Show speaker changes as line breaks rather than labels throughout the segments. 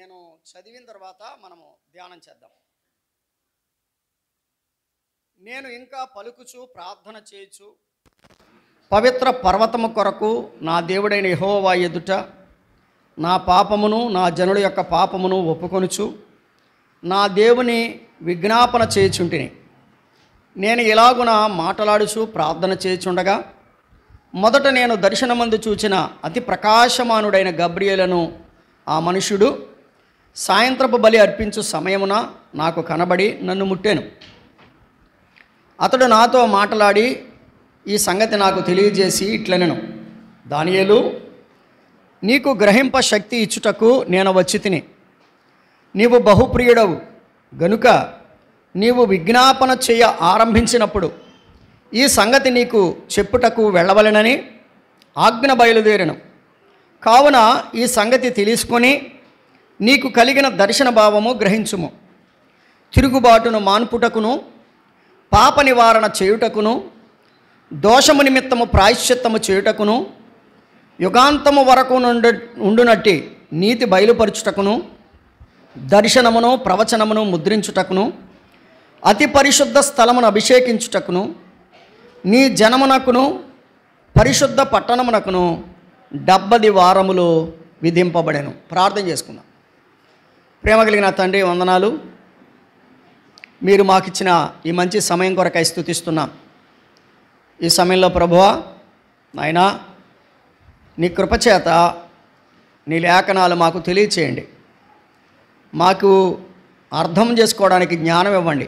నేను చదివిన తర్వాత మనము ధ్యానం చేద్దాం. నేను ఇంకా పలుకుచు ప్రార్థన చేయొచ్చు, పవిత్ర పర్వతము కొరకు నా దేవుడైన యెహోవా ఎదుట నా పాపమును నా జనుల యొక్క పాపమును ఒప్పుకొనుచు నా దేవుని విజ్ఞాపన చేయుచుంటిని. నేను ఇలాగున మాటలాడుచు ప్రార్థన చేయుచుండగా మొదట నేను దర్శనమందు చూచిన అతి ప్రకాశమానుడైన గబ్రియేలును ఆ మనుష్యుడు సాయంత్రపు బలి అర్పించు సమయమున నాకు కనబడి నన్ను ముట్టాను. అతడు నాతో మాట్లాడి ఈ సంగతి నాకు తెలియజేసి ఇట్లనెను, దానియేలు, నీకు గ్రహింప శక్తి ఇచ్చుటకు నేను వచ్చి తిని. నీవు బహుప్రియుడవు గనుక నీవు విజ్ఞాపన చేయ ఆరంభించినప్పుడు ఈ సంగతి నీకు చెప్పుటకు వెళ్ళవలెనని ఆజ్ఞ బయలుదేరెను. కావున ఈ సంగతి తెలుసుకొని నీకు కలిగిన దర్శన భావము గ్రహించుము. తిరుగుబాటును మాన్పుటకును పాప నివారణ చేయుటకును దోషము నిమిత్తము ప్రాయశ్చిత్తము చేయుటకును యుగాంతము వరకు ఉండునట్టి నీతి బయలుపరుచుటకును దర్శనమును ప్రవచనమును ముద్రించుటకును అతి పరిశుద్ధ స్థలమును అభిషేకించుటకును నీ జనమునకును పరిశుద్ధ పట్టణమునకును 70 వారములు విధింపబడెను. ప్రార్థన చేసుకుందాం. ప్రేమ కలిగిన తండ్రి, వందనాలు. మీరు మాకిచ్చిన ఈ మంచి సమయం కొరకై స్తుతిస్తున్నాం. ఈ సమయంలో ప్రభువా, నాయనా, నీ కృపచేత నీ లేఖనాలు మాకు తెలియచేయండి. మాకు అర్థం చేసుకోవడానికి జ్ఞానం ఇవ్వండి.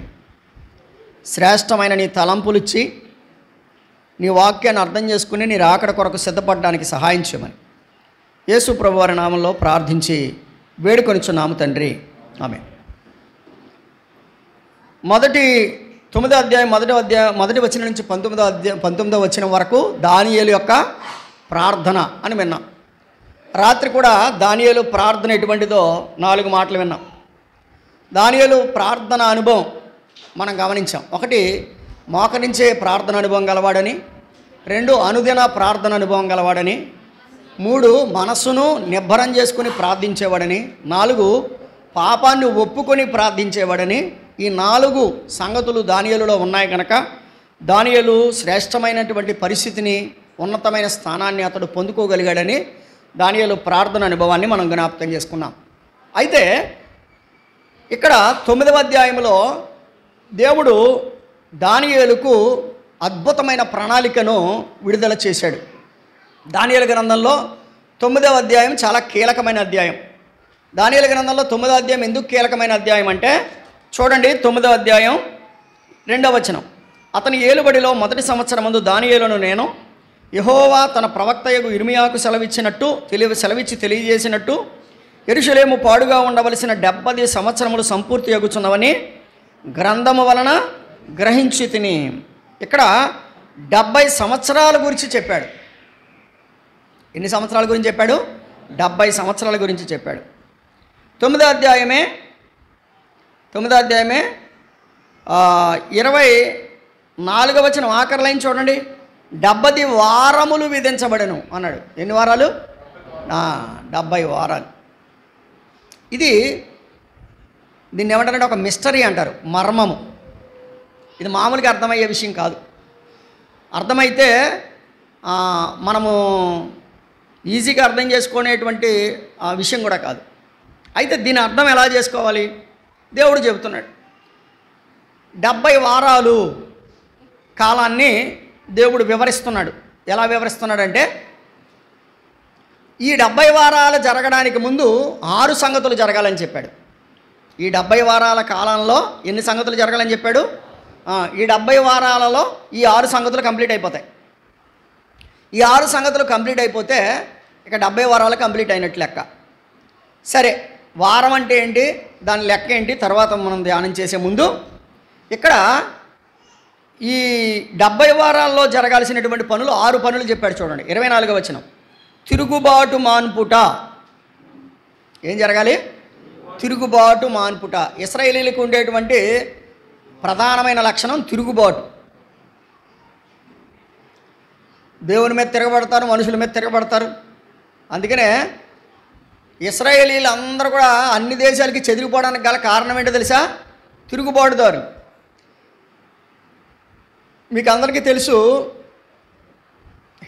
శ్రేష్టమైన నీ తలంపులు ఇచ్చి నీ వాక్యాన్ని అర్థం చేసుకుని నీ రాకడ కొరకు సిద్ధపడడానికి సహాయం చేయమని యేసు ప్రభువారి నామంలో ప్రార్థించి వేడుకొనిచున్నాము తండ్రి, ఆమేన్. మొదటి వచనం నుంచి 19వ వచనం వరకు దానియేలు యొక్క ప్రార్థన అని విన్నాం. రాత్రి కూడా దానియేలు ప్రార్థన ఎటువంటిదో 4 మాటలు విన్నాం. దానియేలు ప్రార్థన అనుభవం మనం గమనించాం. 1, మోకరించే ప్రార్థన అనుభవం గలవాడని. 2, అనుదిన ప్రార్థన అనుభవం గలవాడని. 3, మనస్సును నిబ్బరం చేసుకుని ప్రార్థించేవాడని. 4, పాపాన్ని ఒప్పుకొని ప్రార్థించేవాడని. ఈ 4 సంగతులు దానియేలులో ఉన్నాయి కనుక దానియేలు శ్రేష్టమైనటువంటి పరిస్థితిని, ఉన్నతమైన స్థానాన్ని అతడు పొందుకోగలిగాడని దానియేలు ప్రార్థన అనుభవాన్ని మనం జ్ఞాపకం చేసుకున్నాం. అయితే ఇక్కడ 9వ అధ్యాయంలో దేవుడు దానియేలుకు అద్భుతమైన ప్రణాళికను విడుదల చేశాడు. దానియేలు గ్రంథంలో 9వ అధ్యాయం చాలా కీలకమైన అధ్యాయం. దానియేలు గ్రంథంలో 9వ అధ్యాయం ఎందుకు కీలకమైన అధ్యాయం అంటే, చూడండి, 9వ అధ్యాయం 2వ వచనం. అతని ఏలుబడిలో మొదటి సంవత్సరమందు దానియేలును నేను యెహోవా తన ప్రవక్తయగు ఇర్మియాకు సెలవిచ్చి తెలియజేసినట్టు యెరూషలేము పాడుగా ఉండవలసిన 70 సంవత్సరములు సంపూర్తి అగుచున్నవని గ్రంథము వలన గ్రహించి తిని. ఇక్కడ 70 సంవత్సరాల గురించి చెప్పాడు. ఎన్ని సంవత్సరాల గురించి చెప్పాడు? 70 సంవత్సరాల గురించి చెప్పాడు. 9వ అధ్యాయమే 24వ వచనం ఆఖరి లైన్ చూడండి. 70 వారములు విధించబడెను అన్నాడు. ఎన్ని వారాలు? 70 వారాలు. దీన్ని ఏమంటారంటే ఒక మిస్టరీ అంటారు, మర్మము. ఇది మామూలుగా అర్థమయ్యే విషయం కాదు. అర్థమైతే మనము ఈజీగా అర్థం చేసుకునేటువంటి విషయం కూడా కాదు. అయితే దీని అర్థం ఎలా చేసుకోవాలి? దేవుడు చెబుతున్నాడు. 70 వారాలు కాలాన్ని దేవుడు వివరిస్తున్నాడు. ఎలా వివరిస్తున్నాడంటే, ఈ 70 వారాలు జరగడానికి ముందు 6 సంగతులు జరగాలని చెప్పాడు. ఈ 70 వారాల కాలంలో ఎన్ని సంగతులు జరగాలని చెప్పాడు? ఈ 70 వారాలలో ఈ 6 సంగతులు కంప్లీట్ అయిపోతాయి. ఈ 6 సంగతులు కంప్లీట్ అయిపోతే ఇక 70 వారాలు కంప్లీట్ అయినట్టు లెక్క. సరే, వారం అంటే ఏంటి, దాని లెక్క ఏంటి తర్వాత మనం ధ్యానం చేసే ముందు ఇక్కడ ఈ 70 వారాల్లో జరగాల్సినటువంటి పనులు 6 పనులు చెప్పాడు. చూడండి, 24వ వచనం. తిరుగుబాటు మాన్పుట. ఏం జరగాలి? తిరుగుబాటు మాన్పుట. ఇశ్రాయేలీలకు ఉండేటువంటి ప్రధానమైన లక్షణం తిరుగుబాటు. దేవుని మీద తిరగబడతారు, మనుషుల మీద తిరగబడతారు. అందుకనే ఇశ్రాయేలీలు అందరూ కూడా అన్ని దేశాలకి చెదిరిపోవడానికి గల కారణం ఏంటో తెలుసా? తిరుగుబాటుదారు. మీకు అందరికీ తెలుసు,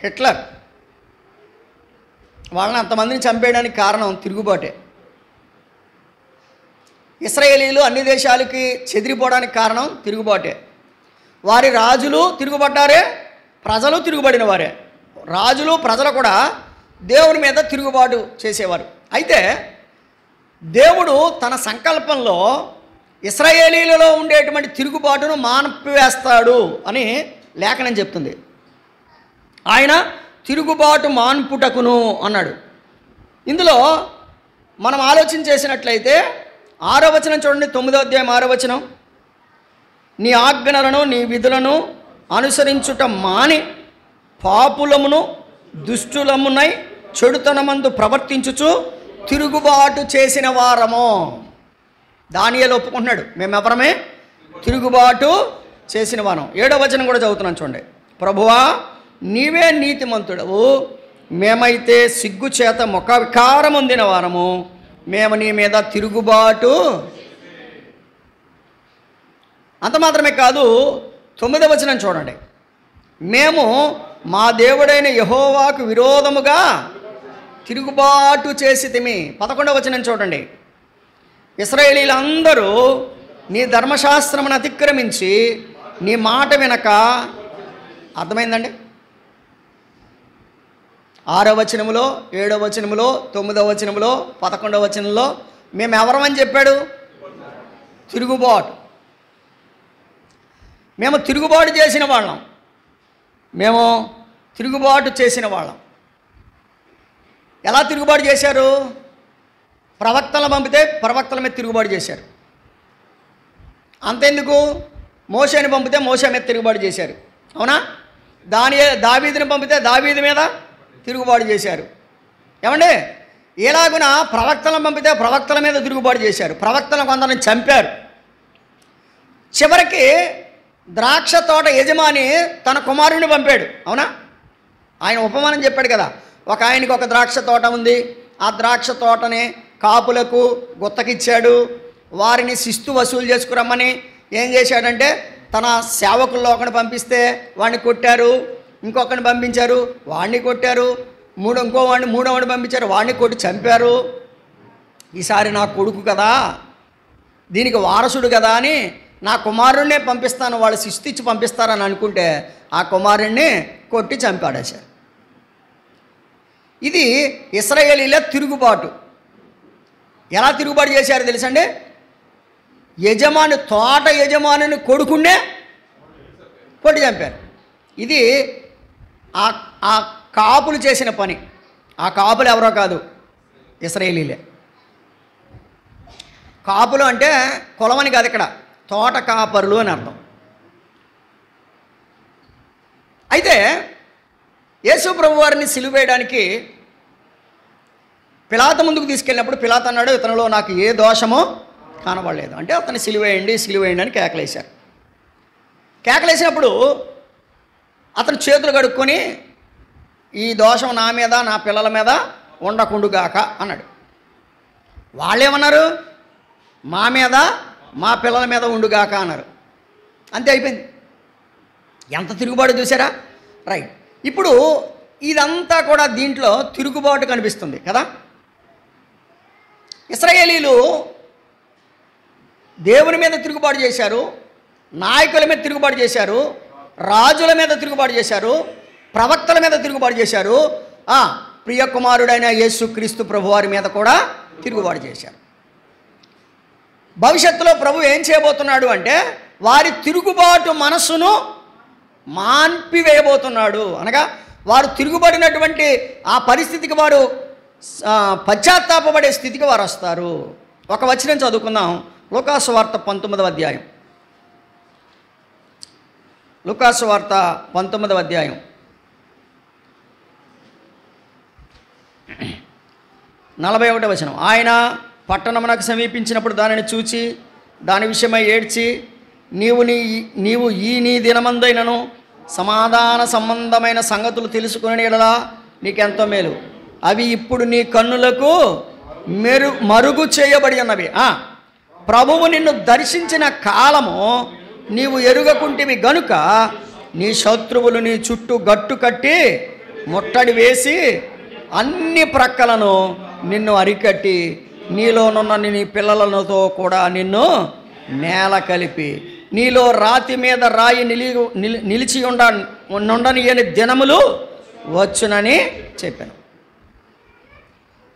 హిట్లర్ వాళ్ళని అంతమందిని చంపేయడానికి కారణం తిరుగుబాటే. ఇశ్రాయేలీలు అన్ని దేశాలకి చెదిరిపోవడానికి కారణం తిరుగుబాటే. వారి రాజులు తిరుగుబడ్డారే, ప్రజలు తిరుగుబడిన వారే. రాజులు ప్రజలు కూడా దేవుని మీద తిరుగుబాటు చేసేవారు. అయితే దేవుడు తన సంకల్పంలో ఇశ్రాయేలీలలో ఉండేటువంటి తిరుగుబాటును మాన్పివేస్తాడు అని లేఖనం చెప్తుంది. ఆయన తిరుగుబాటు మాన్పుటకును అన్నాడు. ఇందులో మనం ఆలోచన చేసినట్లయితే 6వ వచనం చూడండి, 9వ అధ్యాయం 6వ వచనం. నీ ఆజ్ఞలను నీ విధులను అనుసరించుట మాని పాపులమును దుష్టులమునై చెడుతనమందు ప్రవర్తించుచు తిరుగుబాటు చేసిన వారము. దానియేలు ఒప్పుకుంటున్నాడు, మేమెవరమే తిరుగుబాటు చేసిన వారం. 7వ వచనం కూడా చదువుతున్నాను చూడండి. ప్రభువా నీవే నీతిమంతుడవు, మేమైతే సిగ్గు చేత ముఖ వికారం పొందిన వారము, మేము నీ మీద తిరుగుబాటు. అంత మాత్రమే కాదు, 9వ వచనం చూడండి. మేము మా దేవుడైన యెహోవాకు విరోధముగా తిరుగుబాటు చేసితిమి. 11వ వచనం చూడండి. ఇశ్రాయేలీలందరూ నీ ధర్మశాస్త్రమును అతిక్రమించి నీ మాట వినక. అర్థమైందండి? 6వ వచనములో, 7వ వచనములో, 9వ వచనములో, 11వ వచనంలో మేము ఎవరమని చెప్పాడు? తిరుగుబాటు. మేము తిరుగుబాటు చేసిన వాళ్ళం. మేము తిరుగుబాటు చేసిన వాళ్ళం. ఎలా తిరుగుబాటు చేశారు? ప్రవక్తలను పంపితే ప్రవక్తల మీద తిరుగుబాటు చేశారు. అంతెందుకు, మోషేని పంపితే మోషే మీద తిరుగుబాటు చేశారు. అవునా? దావీదుని పంపితే దావీదు మీద తిరుగుబాటు చేశారు. ఏమండి? ఎలాగున ప్రవక్తలను పంపితే ప్రవక్తల మీద తిరుగుబాటు చేశారు. ప్రవక్తలను కొందరిని చంపారు. చివరికి ద్రాక్ష తోట యజమాని తన కుమారుని పంపాడు. అవునా? ఆయన ఉపమానం చెప్పాడు కదా. ఒక ఆయనకి ఒక ద్రాక్ష తోట ఉంది. ఆ ద్రాక్ష తోటని కాపులకు గుత్తకిచ్చాడు. వారిని శిస్తు వసూలు చేసుకురమ్మని ఏం చేశాడంటే తన సేవకుల్లో ఒకరిని పంపిస్తే వాడిని కొట్టారు, ఇంకొకరిని పంపించారు, వాడిని కొట్టారు, మూడోవాడిని పంపించారు, వాడిని కొట్టి చంపారు. ఈసారి నా కొడుకు కదా, దీనికి వారసుడు కదా అని నా కుమారుణ్ణే పంపిస్తాను, వాళ్ళు శిస్తు ఇచ్చి పంపిస్తారని అనుకుంటే ఆ కుమారుణ్ణి కొట్టి చంపాడు సార్. ఇది ఇశ్రాయేలీల తిరుగుబాటు. ఎలా తిరుగుబాటు చేశారో తెలుసండి? తోట యజమానిని కొడుకునే కొట్టి చంపారు. ఇది ఆ కాపులు చేసిన పని. ఆ కాపులు ఎవరో కాదు, ఇశ్రాయేలీలే. కాపులు అంటే కులమని కాదు, ఇక్కడ తోట కాపరులు అని అర్థం. అయితే యేసు ప్రభు వారిని సిలువ వేయడానికి పిలాతు ముందుకు తీసుకెళ్ళినప్పుడు పిలాతు అన్నాడు, ఇతనిలో నాకు ఏ దోషమో కనబడలేదు. అంటే అతన్ని సిలువేయండి అని కేకలేశారు. కేకలేసినప్పుడు అతను చేతులు కడుక్కొని ఈ దోషం నా మీద నా పిల్లల మీద ఉండకుండుగాక అన్నాడు. వాళ్ళేమన్నారు? మా మీద మా పిల్లల మీద ఉండుగాక అన్నారు. అంతే, అయిపోయింది. ఎంత తిరుగుబాటు చూసారా? రైట్. ఇప్పుడు ఇదంతా కూడా దీంట్లో తిరుగుబాటు కనిపిస్తుంది కదా. ఇశ్రాయేలీలు దేవుని మీద తిరుగుబాటు చేశారు, నాయకుల మీద తిరుగుబాటు చేశారు, రాజుల మీద తిరుగుబాటు చేశారు, ప్రవక్తల మీద తిరుగుబాటు చేశారు, ప్రియకుమారుడైన యేసుక్రీస్తు ప్రభువారి మీద కూడా తిరుగుబాటు చేశారు. భవిష్యత్తులో ప్రభు ఏం చేయబోతున్నాడు అంటే వారి తిరుగుబాటు మనస్సును మాన్పివేయబోతున్నాడు. అనగా వారు తిరుగుబడినటువంటి ఆ పరిస్థితికి వారు పశ్చాత్తాపపడే స్థితికి వారు వస్తారు. ఒక వచనం చదువుకుందాం. లూకాసు వార్త 19వ అధ్యాయం. లూకాసు వార్త 19వ అధ్యాయం 41వ వచనం. ఆయన పట్టణమునకు సమీపించినప్పుడు దానిని చూచి దాని విషయమై ఏడ్చి నీవు నీ దినమందైనను సమాధాన సంబంధమైన సంగతులు తెలుసుకునే యెడల నీకెంతో మేలు. అవి ఇప్పుడు నీ కన్నులకు మరుగు చేయబడి ఉన్నవి. ప్రభువు నిన్ను దర్శించిన కాలము నీవు ఎరుగకుంటివి గనుక నీ శత్రువులు నీ చుట్టూ గట్టు కట్టి ముట్టడి వేసి అన్ని ప్రక్కలను నిన్ను అరికట్టి నీలోనున్న నీ పిల్లలతో కూడా నిన్ను నేల కలిపి నీలో రాతి మీద రాయి నిలిచి ఉండని దినములు వచ్చునని చెప్పాను.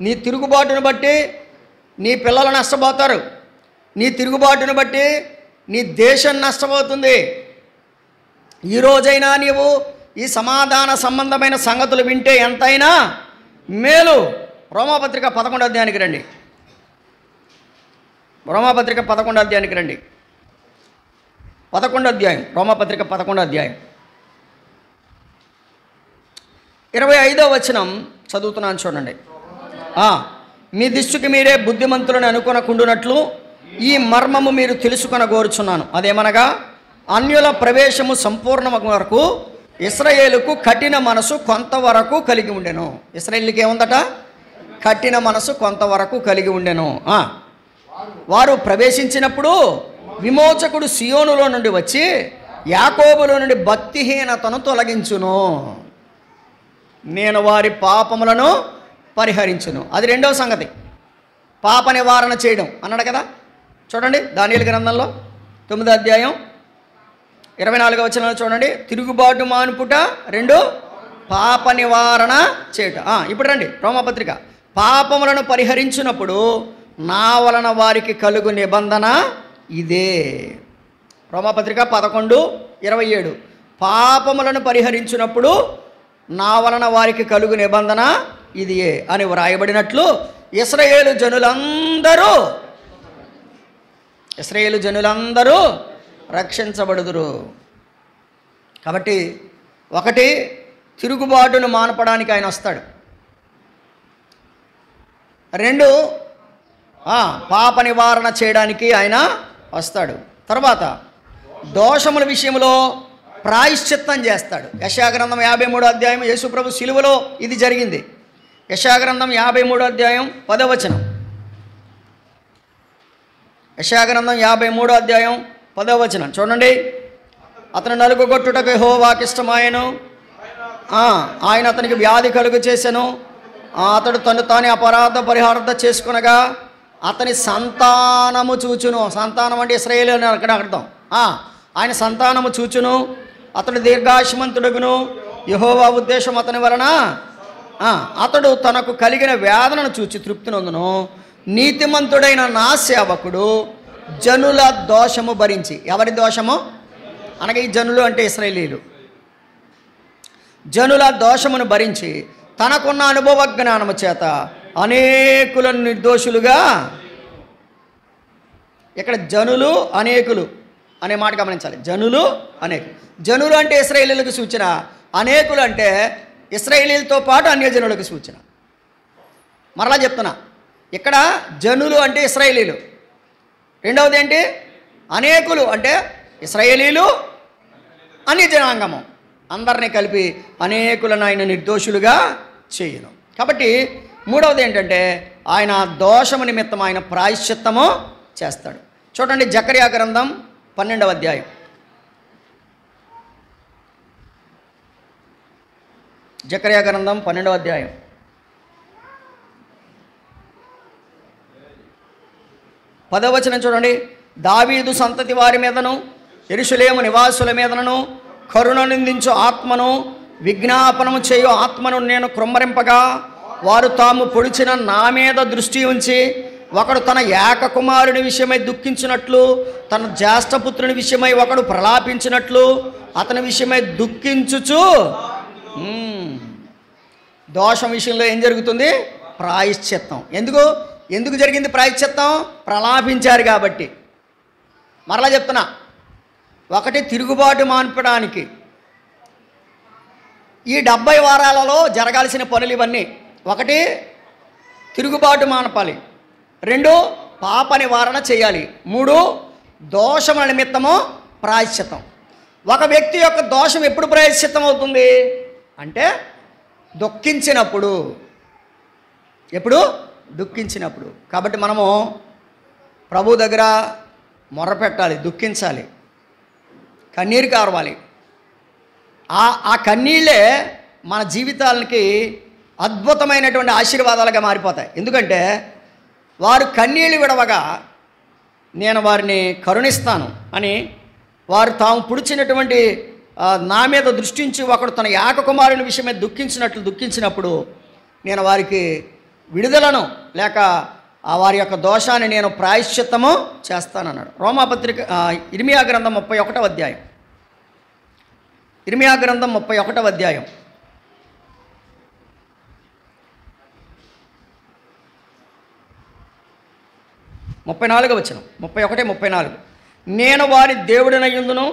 నీ తిరుగుబాటును బట్టి నీ పిల్లలు నష్టపోతారు. నీ తిరుగుబాటును బట్టి నీ దేశం నష్టపోతుంది. ఈరోజైనా నీవు ఈ సమాధాన సంబంధమైన సంగతులు వింటే ఎంతైనా మేలు. రోమాపత్రిక 11వ అధ్యాయానికి రండి. రోమాపత్రిక 11వ అధ్యాయానికి రండి. 11వ అధ్యాయం, రోమాపత్రిక 11వ అధ్యాయం 25వ వచనం చదువుతున్నాను చూడండి. మీ దృష్టికి మీరే బుద్ధిమంతులను అనుకొనకుండునట్లు ఈ మర్మము మీరు తెలుసుకొనగోరుచున్నాను. అదేమనగా అన్యుల ప్రవేశము సంపూర్ణ వరకు ఇశ్రాయేలుకు కఠిన మనసు కొంతవరకు కలిగి ఉండెను. ఇశ్రాయేలుకి ఏముందట? కఠిన మనసు కొంతవరకు కలిగి ఉండెను. వారు ప్రవేశించినప్పుడు విమోచకుడు సియోనులో నుండి వచ్చి యాకోబులో నుండి భక్తిహీనతను తొలగించును, నేను వారి పాపములను పరిహరించును. అది రెండవ సంగతి, పాప నివారణ చేయడం అన్నాడు కదా. చూడండి దానియేలు గ్రంథంలో 9వ అధ్యాయం 24వ వచనంలో చూడండి. తిరుగుబాటు మానుపుట, 2 పాప నివారణ చేయుట. ఇప్పుడు రండి రోమాపత్రిక. పాపములను పరిహరించినప్పుడు నా వలన వారికి కలుగు నిబంధన ఇదే. రోమాపత్రిక 11:27 పాపములను పరిహరించినప్పుడు నా వలన వారికి కలుగు నిబంధన ఇదియే అని వ్రాయబడినట్లు ఇశ్రాయేలు జనులందరూ రక్షించబడుదురు. కాబట్టి ఒకటి, తిరుగుబాటును మానపడానికి ఆయన వస్తాడు. 2 పాప నివారణ చేయడానికి ఆయన వస్తాడు. తర్వాత దోషముల విషయంలో ప్రాయశ్చిత్తం చేస్తాడు. యెషయా గ్రంథం 53వ అధ్యాయం, యేసుప్రభు శిలువలో ఇది జరిగింది. యెషయా గ్రంథం 53వ అధ్యాయం 10వ వచనం. యెషయా గ్రంథం 53వ అధ్యాయం 10వ వచనం చూడండి. అతను నలుగుగొట్టుటకు యెహోవాకు ఇష్టమాయెను, ఆయన అతనికి వ్యాధి కలుగు చేసెను. అతడు తను తాను అపరాధ పరిహారత చేసుకునగా అతని సంతానము చూచును. సంతానం అంటే ఇశ్రాయేలు అని అక్కడ అర్థం. ఆయన సంతానము చూచును, అతడు దీర్ఘాయుష్మంతుడుగును. యెహోవా ఉద్దేశం అతని వలన అతడు తనకు కలిగిన వేదనను చూచి తృప్తి నొందును. నీతిమంతుడైన నా సేవకుడు జనుల దోషము భరించి. ఎవరి దోషము అనగా ఈ జనులు అంటే ఇశ్రాయేలీయులు. జనుల దోషమును భరించి తనకున్న అనుభవ జ్ఞానము చేత అనేకులను నిర్దోషులుగా. ఇక్కడ జనులు అనేకులు అనే మాట గమనించాలి. జనులు అనేకులు. జనులు అంటే ఇశ్రాయేలీయులకు సూచన, అనేకులు అంటే ఇశ్రాయేలీయులతో పాటు అన్యజనులకు సూచన. మరలా చెప్తున్నా, ఇక్కడ జనులు అంటే ఇశ్రాయేలీయులు, రెండవది ఏంటి? అనేకులు అంటే ఇశ్రాయేలీయులు అన్యజనాంగము, అందరినీ కలిపి అనేకులను ఆయన నిర్దోషులుగా చేయను. కాబట్టి మూడవది ఏంటంటే ఆయన దోషము నిమిత్తం ఆయన ప్రాయశ్చిత్తము చేస్తాడు. చూడండి జకర్యా గ్రంథం 12వ అధ్యాయం. జకర్యా గ్రంథం 12వ అధ్యాయం 10వ వచనం చూడండి. దావీదు సంతతి వారి మీదను యెరూషలేము నివాసుల మీదను కరుణ నిందించు ఆత్మను విజ్ఞాపనము చేయు ఆత్మను నేను కృమ్మరింపగా వారు తాము పొడిచిన నా మీద దృష్టి ఉంచి ఒకడు తన ఏకకుమారుని విషయమై దుఃఖించినట్లు తన జ్యేష్ఠపుత్రుని విషయమై ఒకడు ప్రలాపించినట్లు అతని విషయమై దుఃఖించుచు. దోషం విషయంలో ఏం జరుగుతుంది? ప్రాయశ్చిత్తం. ఎందుకు జరిగింది ప్రాయశ్చిత్తం? ప్రలాపించారు కాబట్టి. మరలా చెప్తున్నా, ఒకటి తిరుగుబాటు మాన్పడానికి ఈ 70 వారాలలో జరగాల్సిన పనులు ఇవన్నీ. ఒకటి తిరుగుబాటు మానపాలి, 2 పాప నివారణ చేయాలి, 3 దోషముల నిమిత్తము ప్రాయశ్చిత్తం. ఒక వ్యక్తి యొక్క దోషం ఎప్పుడు ప్రాయశ్చిత్తం అవుతుంది అంటే దుఃఖించినప్పుడు. ఎప్పుడు? దుఃఖించినప్పుడు. కాబట్టి మనము ప్రభు దగ్గర మొర్రపెట్టాలి, దుఃఖించాలి, కన్నీరు కార్వాలి. ఆ కన్నీళ్ళే మన జీవితాలకి అద్భుతమైనటువంటి ఆశీర్వాదాలుగా మారిపోతాయి. ఎందుకంటే వారు కన్నీళ్ళు విడవగా నేను వారిని కరుణిస్తాను అని, వారు తాము పుడిచినటువంటి నా మీద దృష్టించి ఒకడు తన ఏకకుమారుని విషయమే దుఃఖించినప్పుడు నేను వారికి విడుదలను లేక వారి యొక్క దోషాన్ని నేను ప్రాయశ్చిత్తము చేస్తానన్నాడు. రోమాపత్రిక ఇర్మియా గ్రంథం 31వ అధ్యాయం. ఇర్మియా గ్రంథం 31వ అధ్యాయం 34వ వచనం. 31, 34. నేను వారి దేవుడినయ్యుందును,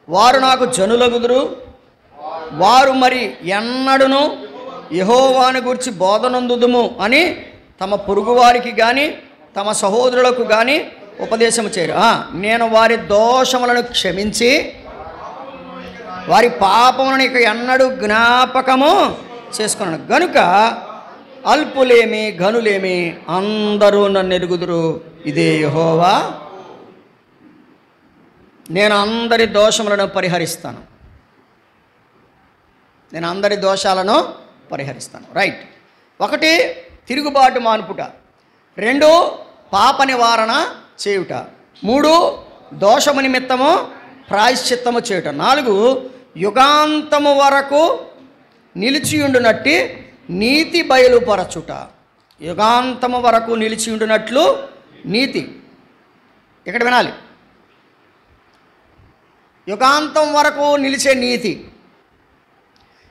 వారు నాకు జనులగుదురు, వారు మరి ఎన్నడును యెహోవాను గూర్చి బోధనందుదుము అని తమ పొరుగువారికి కానీ తమ సహోదరులకు కానీ ఉపదేశము చేయరు. నేను వారి దోషములను క్షమించి వారి పాపములను ఇక ఎన్నడూ జ్ఞాపకము చేసుకున్నాను. గనుక అల్పులేమి ఘనులేమి అందరూ నన్ను ఎరుగుదురు, ఇదే యెహోవా. నేను అందరి దోషములను పరిహరిస్తాను. నేను అందరి దోషాలను పరిహరిస్తాను. రైట్. 1 తిరుగుబాటు మానుపుట, 2 పాప నివారణ చేయుట, 3 దోషము నిమిత్తము ప్రాయశ్చిత్తము చేయుట, 4 యుగాంతము వరకు నిలిచియుండునట్టి నీతి బయలుపరచుట. యుగాంతము వరకు నిలిచియుండునట్లు నీతి. ఇక్కడ వినాలి, యుగాంతం వరకు నిలిచే నీతి.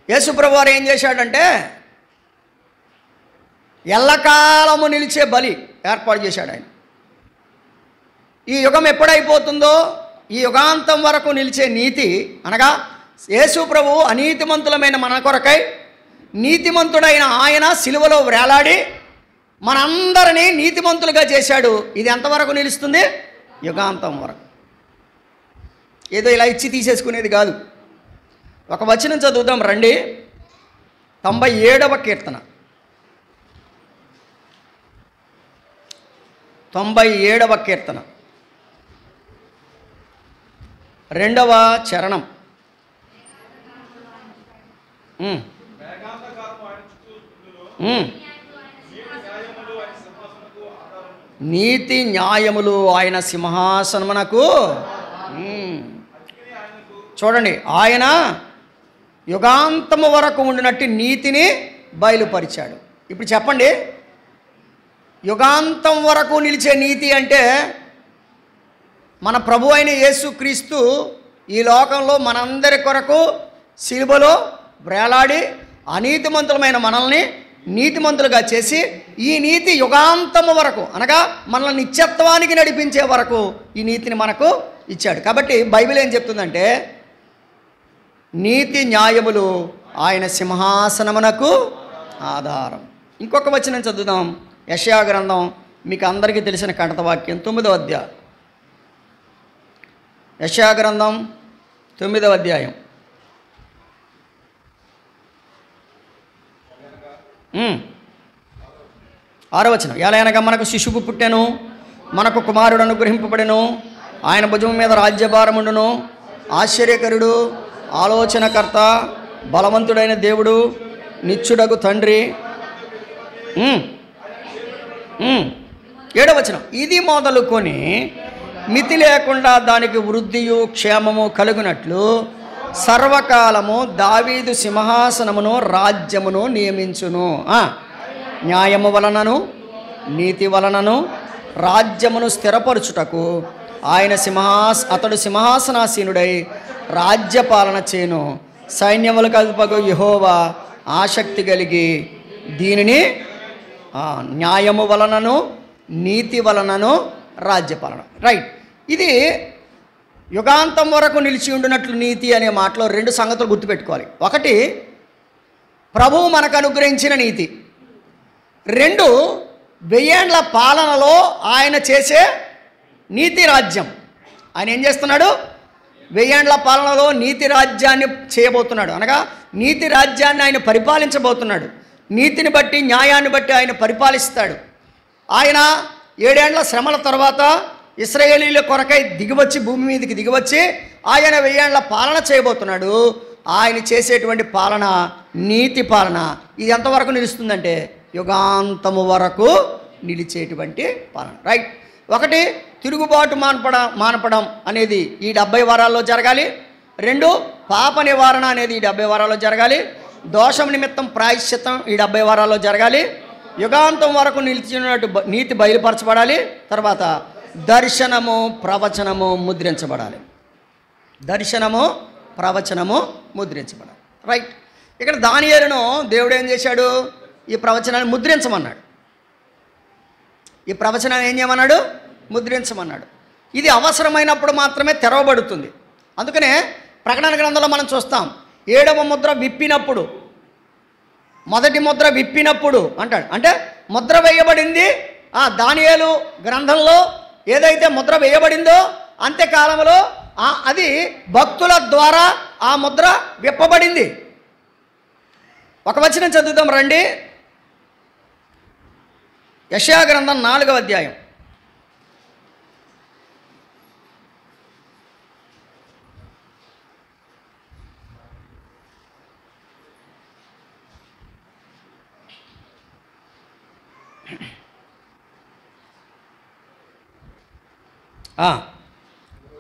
యేసుప్రభు వారు ఏం చేశాడంటే ఎల్లకాలము నిలిచే బలి ఏర్పాటు చేశాడు ఆయన. ఈ యుగం ఎప్పుడైపోతుందో ఈ యుగాంతం వరకు నిలిచే నీతి అనగా యేసుప్రభు అనీతిమంతులమైన మన కొరకై నీతిమంతుడైన ఆయన సిలువలో వేలాడి మనందరినీ నీతిమంతులుగా చేశాడు. ఇది ఎంతవరకు నిలుస్తుంది? యుగాంతం వరకు. ఏదో ఇలా ఇచ్చి తీసేసుకునేది కాదు. ఒక వచనం చదువుదాం రండి. 97వ కీర్తన, 97వ కీర్తన 2వ చరణం. నీతి న్యాయములు ఆయన సింహాసనమునకు. చూడండి, ఆయన యుగాంతము వరకు ఉండినట్టు నీతిని బయలుపరిచాడు. ఇప్పుడు చెప్పండి, యుగాంతం వరకు నిలిచే నీతి అంటే మన ప్రభు అయిన యేసుక్రీస్తు ఈ లోకంలో మనందరి కొరకు సిలువలో వేలాడి అనీతిమంతులమైన మనల్ని నీతిమంతులుగా చేసి ఈ నీతి యుగాంతము వరకు అనగా మనల్ని నిత్యత్వానికి నడిపించే వరకు ఈ నీతిని మనకు ఇచ్చాడు. కాబట్టి బైబిల్ ఏం చెప్తుందంటే నీతి న్యాయములు ఆయన సింహాసనమునకు ఆధారం. ఇంకొక వచనం చదువుదాం. యెషయా గ్రంథం, మీకు అందరికీ తెలిసిన కంఠతవాక్యం, 9వ అధ్యాయం. యెషయా గ్రంథం 9వ అధ్యాయం 6వ వచనం. ఎలాగనగా మనకు శిశువు పుట్టెను, మనకు కుమారుడు అనుగ్రహింపబడెను, ఆయన భుజం మీద రాజ్యభారముండును, ఆశ్చర్యకరుడు, ఆలోచనకర్త, బలవంతుడైన దేవుడు, నిత్యుడగు తండ్రి. 7వ వచనం. ఇది మొదలుకొని మితి లేకుండా దానికి వృద్ధియు క్షేమము కలుగునట్లు సర్వకాలము దావీదు సింహాసనమును రాజ్యమును నియమించును. న్యాయము వలనను నీతి వలనను రాజ్యమును స్థిరపరచుటకు ఆయన అతడు సింహాసనాసీనుడై రాజ్యపాలన చేను. సైన్యములకు అధిపగు యెహోవా ఆసక్తి కలిగి దీనిని న్యాయము వలనను నీతి వలనను రాజ్యపాలన. రైట్. ఇది యుగాంతం వరకు నిలిచి ఉండినట్లు నీతి అనే మాటలో 2 సంగతులు గుర్తుపెట్టుకోవాలి. 1 ప్రభువు మనకు అనుగ్రహించిన నీతి, 2 వెయ్యేండ్ల పాలనలో ఆయన చేసే నీతి రాజ్యం. ఆయన ఏం చేస్తున్నాడు? వెయ్యేండ్ల పాలనలో నీతి రాజ్యాన్ని చేయబోతున్నాడు. అనగా నీతి రాజ్యాన్ని ఆయన పరిపాలించబోతున్నాడు. నీతిని బట్టి న్యాయాన్ని బట్టి ఆయన పరిపాలిస్తాడు. ఆయన 7 ఏండ్ల శ్రమల తర్వాత ఇశ్రాయేలీల కొరకై దిగివచ్చి భూమి మీదకి దిగివచ్చి ఆయన 1000 ఏండ్ల పాలన చేయబోతున్నాడు. ఆయన చేసేటువంటి పాలన నీతి పాలన. ఇది ఎంతవరకు నిలుస్తుందంటే యుగాంతము వరకు నిలిచేటువంటి పాలన. రైట్. ఒకటి, తిరుగుబాటు మానపడం అనేది ఈ 70 వారాల్లో జరగాలి. 2, పాప నివారణ అనేది ఈ 70 వారాల్లో జరగాలి. దోషం నిమిత్తం ప్రాయశ్చిత్తం ఈ 70 వారాల్లో జరగాలి. యుగాంతం వరకు నిలిచినట్టు నీతి బయలుపరచబడాలి. తర్వాత దర్శనము ప్రవచనము ముద్రించబడాలి. దర్శనము ప్రవచనము ముద్రించబడాలి. రైట్. ఇక్కడ దానియేలును దేవుడు ఏం చేశాడు? ఈ ప్రవచనాన్ని ముద్రించమన్నాడు. ఈ ప్రవచనాన్ని ఏం చేయమన్నాడు? ముద్రించమన్నాడు. ఇది అవసరమైనప్పుడు మాత్రమే తెరవబడుతుంది. అందుకనే ప్రకటన గ్రంథంలో మనం చూస్తాం, 7వ ముద్ర విప్పినప్పుడు, మొదటి ముద్ర విప్పినప్పుడు అంటాడు. అంటే ముద్ర వేయబడింది. దానియేలు గ్రంథంలో ఏదైతే ముద్ర వేయబడిందో అంత్యకాలంలో అది భక్తుల ద్వారా ఆ ముద్ర విప్పబడింది. ఒక వచనం చదువుదాం రండి. యెషయా గ్రంథం 4వ అధ్యాయం.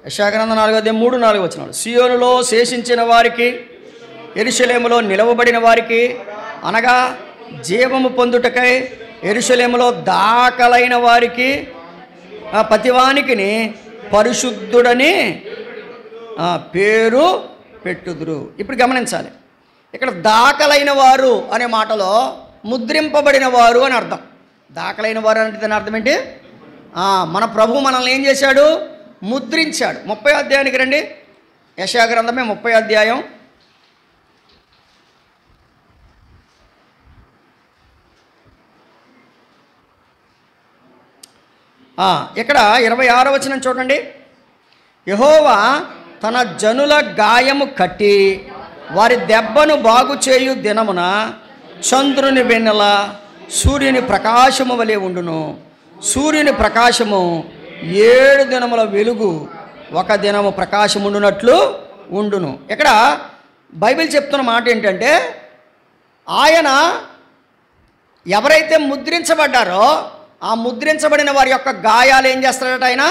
యెషయా గ్రంథం 4వ అధ్యాయం 3-4 వచనాలు. సియోనులో శేషించిన వారికి, యెరూషలేములో నిలవబడిన వారికి, అనగా జీవము పొందుటకై యెరూషలేములో దాఖలైన వారికి ప్రతివానికి పరిశుద్ధుడని పేరు పెట్టుదురు. ఇప్పుడు గమనించాలి, ఇక్కడ దాఖలైన వారు అనే మాటలో ముద్రింపబడిన వారు అని అర్థం. దాఖలైన వారు అంటే దాని అర్థం ఏంటి? మన ప్రభు మనల్ని ఏం చేశాడు? ముద్రించాడు. 30వ అధ్యాయానికి రండి. యెషయా గ్రంథమే 30వ అధ్యాయం. ఇక్కడ 26వ వచనం చూడండి. యెహోవా తన జనుల గాయము కట్టి వారి దెబ్బను బాగు చేయు దినమున చంద్రుని వెన్నెల సూర్యుని ప్రకాశము వలె ఉండును. సూర్యుని ప్రకాశము 7 దినముల వెలుగు 1 దినము ప్రకాశం ఉండునట్లు ఉండును. ఇక్కడ బైబిల్ చెప్తున్న మాట ఏంటంటే, ఆయన ఎవరైతే ముద్రించబడ్డారో ఆ ముద్రించబడిన వారి యొక్క గాయాలు ఏం చేస్తాడట? ఆయన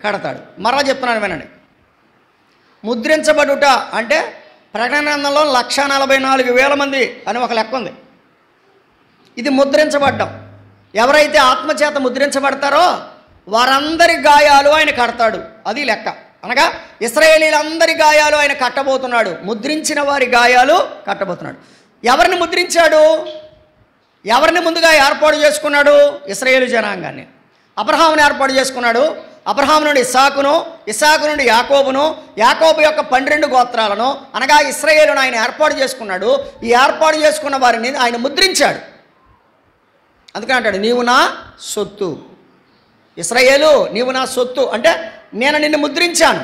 కడతాడు. మరలా చెప్తున్నాను వినండి. ముద్రించబడుట అంటే ప్రకటన గ్రంథంలో 1,44,000 మంది అని ఒక లెక్క ఉంది. ఇది ముద్రించబడ్డం. ఎవరైతే ఆత్మచేత ముద్రించబడతారో వారందరి గాయాలు ఆయన కడతాడు. అది లెక్క. అనగా ఇశ్రాయేలీలందరి గాయాలు ఆయన కట్టబోతున్నాడు. ముద్రించిన వారి గాయాలు కట్టబోతున్నాడు. ఎవరిని ముద్రించాడు? ఎవరిని ముందుగా ఏర్పాటు చేసుకున్నాడు? ఇశ్రాయేలు జనాంగాన్ని. అబ్రహాముని ఏర్పాటు చేసుకున్నాడు. అబ్రహాము నుండి ఇస్సాకును, ఇస్సాకు నుండి యాకోబును, యాకోబు యొక్క 12 గోత్రాలను, అనగా ఇశ్రాయేలును ఆయన ఏర్పాటు చేసుకున్నాడు. ఈ ఏర్పాటు చేసుకున్న వారిని ఆయన ముద్రించాడు. అందుకని అంటాడు, నీవు నా సొత్తు. ఇశ్రాయేలు, నీవు నా సొత్తు అంటే నేను నిన్ను ముద్రించాను,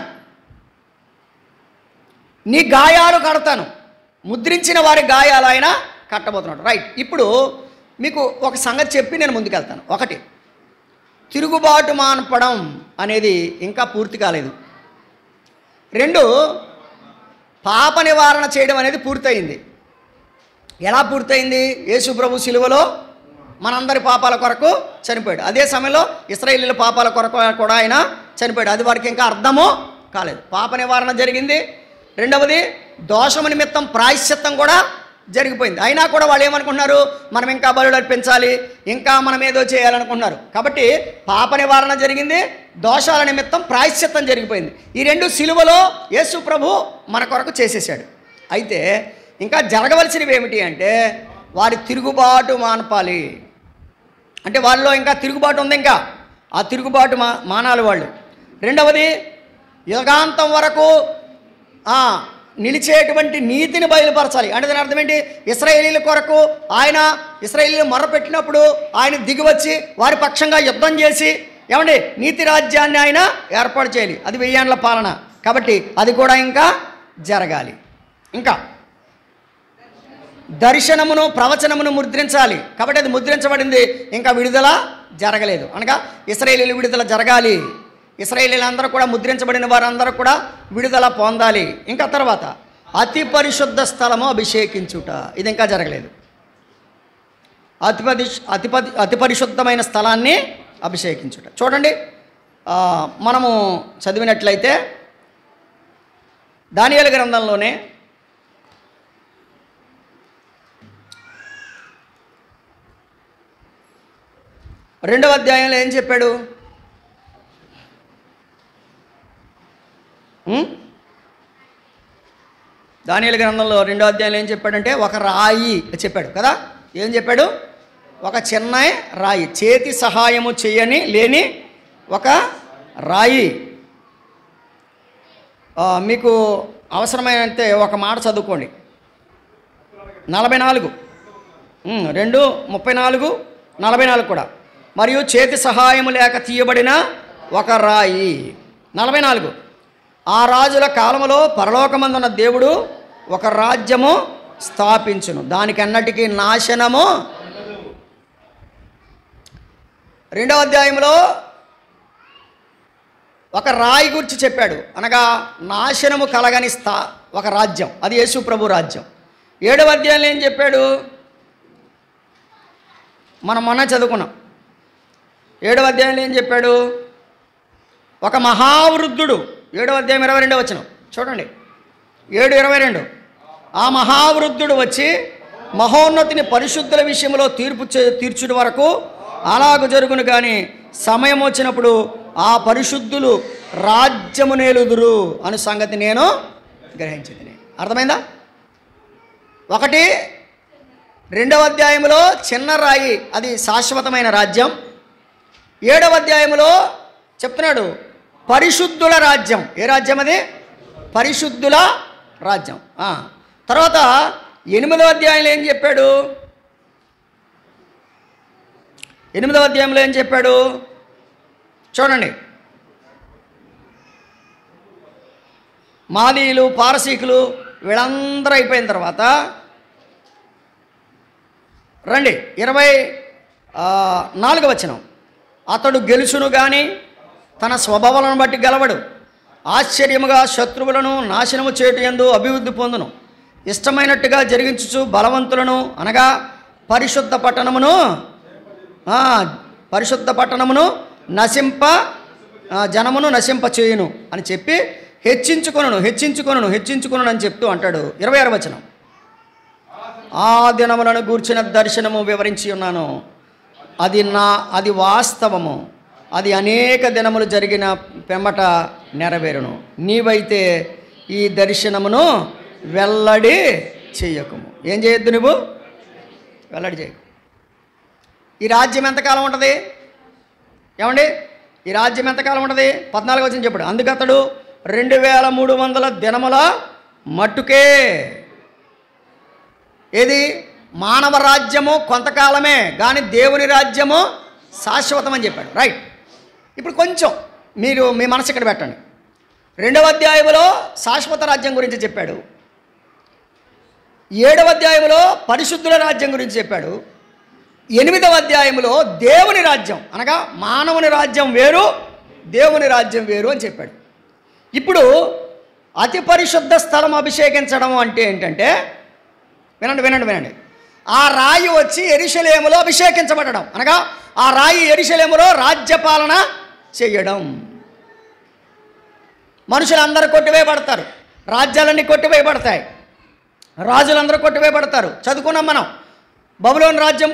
నీ గాయాలు కడతాను. ముద్రించిన వారి గాయాలు ఆయన కట్టబోతున్నాడు. రైట్. ఇప్పుడు మీకు ఒక సంగతి చెప్పి నేను ముందుకెళ్తాను. 1, తిరుగుబాటు మానపడం అనేది ఇంకా పూర్తి కాలేదు. 2, పాప నివారణ చేయడం అనేది పూర్తయింది. ఎలా పూర్తయింది? యేసు ప్రభు శిలువలో మనందరి పాపాల కొరకు చనిపోయాడు. అదే సమయంలో ఇశ్రాయేలీల పాపాల కొరకు కూడా ఆయన చనిపోయాడు. అది వారికి ఇంకా అర్థమో కాలేదు. పాప నివారణ జరిగింది. 2వది, దోషము నిమిత్తం ప్రాయశ్చిత్తం కూడా జరిగిపోయింది. అయినా కూడా వాళ్ళు ఏమనుకుంటున్నారు? మనం ఇంకా బలులు అర్పించాలి, ఇంకా మనం ఏదో చేయాలనుకుంటున్నారు. కాబట్టి పాప నివారణ జరిగింది, దోషాల నిమిత్తం ప్రాయశ్చిత్తం జరిగిపోయింది. ఈ 2 సిలువలో యేసు ప్రభు మన కొరకు చేసేసాడు. అయితే ఇంకా జరగవలసినవి ఏమిటి అంటే, వారి తిరుగుబాటు మానపాలి. అంటే వాళ్ళలో ఇంకా తిరుగుబాటు ఉంది. ఇంకా ఆ తిరుగుబాటు మానాలి వాళ్ళు. 2వది, యుగాంతం వరకు నిలిచేటువంటి నీతిని బయలుపరచాలి. అంటే దాని అర్థం ఏంటి? ఇశ్రాయేలీల కొరకు ఆయన ఇశ్రాయేలీలు మొరపెట్టినప్పుడు ఆయన దిగివచ్చి వారి పక్షంగా యుద్ధం చేసి ఏమండి నీతి రాజ్యాన్ని ఆయన ఏర్పాటు చేయాలి. అది 1000 ఏండ్ల పాలన. కాబట్టి అది కూడా ఇంకా జరగాలి. ఇంకా దర్శనమును ప్రవచనమును ముద్రించాలి. కాబట్టి అది ముద్రించబడింది, ఇంకా విడుదల జరగలేదు. అనగా ఇశ్రాయేలీయుల విడుదల జరగాలి. ఇశ్రాయేలీయులందరూ కూడా ముద్రించబడిన వారందరూ కూడా విడుదల పొందాలి. ఇంకా తర్వాత అతి పరిశుద్ధ స్థలము అభిషేకించుట, ఇది ఇంకా జరగలేదు. అతి పరిశుద్ధమైన స్థలాన్ని అభిషేకించుట. చూడండి, మనము చదివినట్లయితే దానియేలు గ్రంథంలోనే 2వ అధ్యాయంలో ఏం చెప్పాడు? దానియేలు గ్రంథంలో 2వ అధ్యాయంలో ఏం చెప్పాడంటే ఒక రాయి చెప్పాడు కదా. ఏం చెప్పాడు? ఒక చిన్న రాయి, చేతి సహాయము చేయని లేని ఒక రాయి. మీకు అవసరమైనంతే ఒక మాట చదువుకోండి. 44 2:34 44 కూడా. మరియు చేతి సహాయము లేక తీయబడిన ఒక రాయి. 44 ఆ రాజుల కాలములో పరలోకమందున్న దేవుడు ఒక రాజ్యము స్థాపించును, దానికన్నటికీ నాశనము. 2వ అధ్యాయంలో ఒక రాయి గురించి చెప్పాడు, అనగా నాశనము కలగని ఒక రాజ్యం, అది యేసు ప్రభు రాజ్యం. 7వ అధ్యాయంలో ఏం చెప్పాడు? మనం మొన్న చదువుకున్నాం. 7వ అధ్యాయంలో ఏం చెప్పాడు? ఒక మహావృద్ధుడు. 7వ అధ్యాయం 22వ వచనం చూడండి. 7:22 ఆ మహావృద్ధుడు వచ్చి మహోన్నతిని పరిశుద్ధుల విషయంలో తీర్చుడు వరకు అలాగ జరుగును, కానీ సమయం వచ్చినప్పుడు ఆ పరిశుద్ధులు రాజ్యము నేలుదురు అనే సంగతి నేను గ్రహించింది. అర్థమైందా? ఒకటి 2వ అధ్యాయంలో చిన్న రాయి, అది శాశ్వతమైన రాజ్యం. 7వ అధ్యాయంలో చెప్తున్నాడు పరిశుద్ధుల రాజ్యం. ఏ రాజ్యం అది? పరిశుద్ధుల రాజ్యం. తర్వాత 8వ అధ్యాయంలో ఏం చెప్పాడు? 8వ అధ్యాయంలో ఏం చెప్పాడు చూడండి. మాదీయులు, పారసీకులు వీళ్ళందరూ అయిపోయిన తర్వాత రండి 24వ వచనం. అతడు గెలుచును గాని తన స్వభావాలను బట్టి గెలవడు, ఆశ్చర్యముగా శత్రువులను నాశనము చేటు యందు అభివృద్ధి పొందును, ఇష్టమైనట్టుగా జరిగించుచు బలవంతులను అనగా పరిశుద్ధ పట్టణమును జనమును నశింప చేయును అని చెప్పి హెచ్చించుకొను అని చెప్తూ అంటాడు. 26వ వచనం. ఆ దినములను గూర్చిన దర్శనము వివరించి ఉన్నాను, అది వాస్తవము, అది అనేక దినములు జరిగిన పెమ్మట నెరవేరును. నీవైతే ఈ దర్శనమును వెల్లడి చేయకము. ఏం చేయొద్దు? నువ్వు వెల్లడి చేయకు. ఈ రాజ్యం ఎంతకాలం ఉంటుంది? ఏమండి, ఈ రాజ్యం ఎంతకాలం ఉంటుంది? 14వ వచనం చెప్పాడు. అందుకతడు 2300 దినముల మట్టుకే. ఏది? మానవ రాజ్యము కొంతకాలమే, కానీ దేవుని రాజ్యము శాశ్వతం అని చెప్పాడు. రైట్. ఇప్పుడు కొంచెం మీరు మీ మనసు ఇక్కడ పెట్టండి. 2వ అధ్యాయంలో శాశ్వత రాజ్యం గురించి చెప్పాడు. 7వ అధ్యాయంలో పరిశుద్ధుల రాజ్యం గురించి చెప్పాడు. 8వ అధ్యాయంలో దేవుని రాజ్యం అనగా మానవుని రాజ్యం వేరు, దేవుని రాజ్యం వేరు అని చెప్పాడు. ఇప్పుడు అతి పరిశుద్ధ స్థలం అభిషేకించడం అంటే ఏంటంటే, వినండి. ఆ రాయి వచ్చి యెరూషలేములో అభిషేకించబడడం, అనగా ఆ రాయి యెరూషలేములో రాజ్యపాలన చేయడం. మనుషులందరూ కొట్టివేయబడతారు, రాజ్యాలన్నీ కొట్టివేయబడతాయి, రాజులందరూ కొట్టివేయబడతారు. చదువుకున్నాం మనం. బబులోను రాజ్యం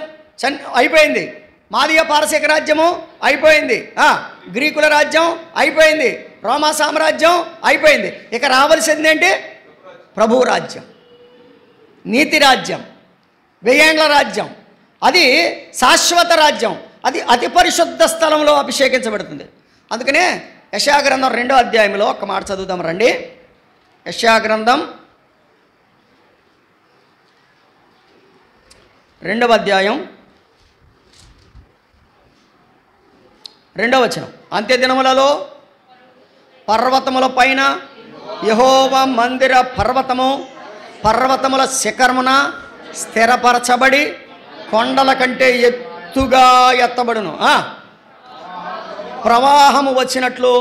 అయిపోయింది, మాదీయ పారసీక రాజ్యము అయిపోయింది, గ్రీకుల రాజ్యం అయిపోయింది, రోమా సామ్రాజ్యం అయిపోయింది. ఇక రావలసింది ఏంటి? ప్రభు రాజ్యం, నీతి రాజ్యం, 1000 ఏండ్ల రాజ్యం. అది శాశ్వత రాజ్యం. అది అతి పరిశుద్ధ స్థలంలో అభిషేకించబడుతుంది. అందుకనే యెషయా గ్రంథం 2వ అధ్యాయంలో ఒక మాట చదువుదాం రండి. యెషయా గ్రంథం 2వ అధ్యాయం 2వ వచనం. అంత్య దినములలో పర్వతముల పైన యెహోవా మందిర పర్వతముల శిఖరమున స్థిరపరచబడి కొండల కంటే ఎత్తుగా ఎత్తబడును. ప్రవాహము వచ్చినట్లు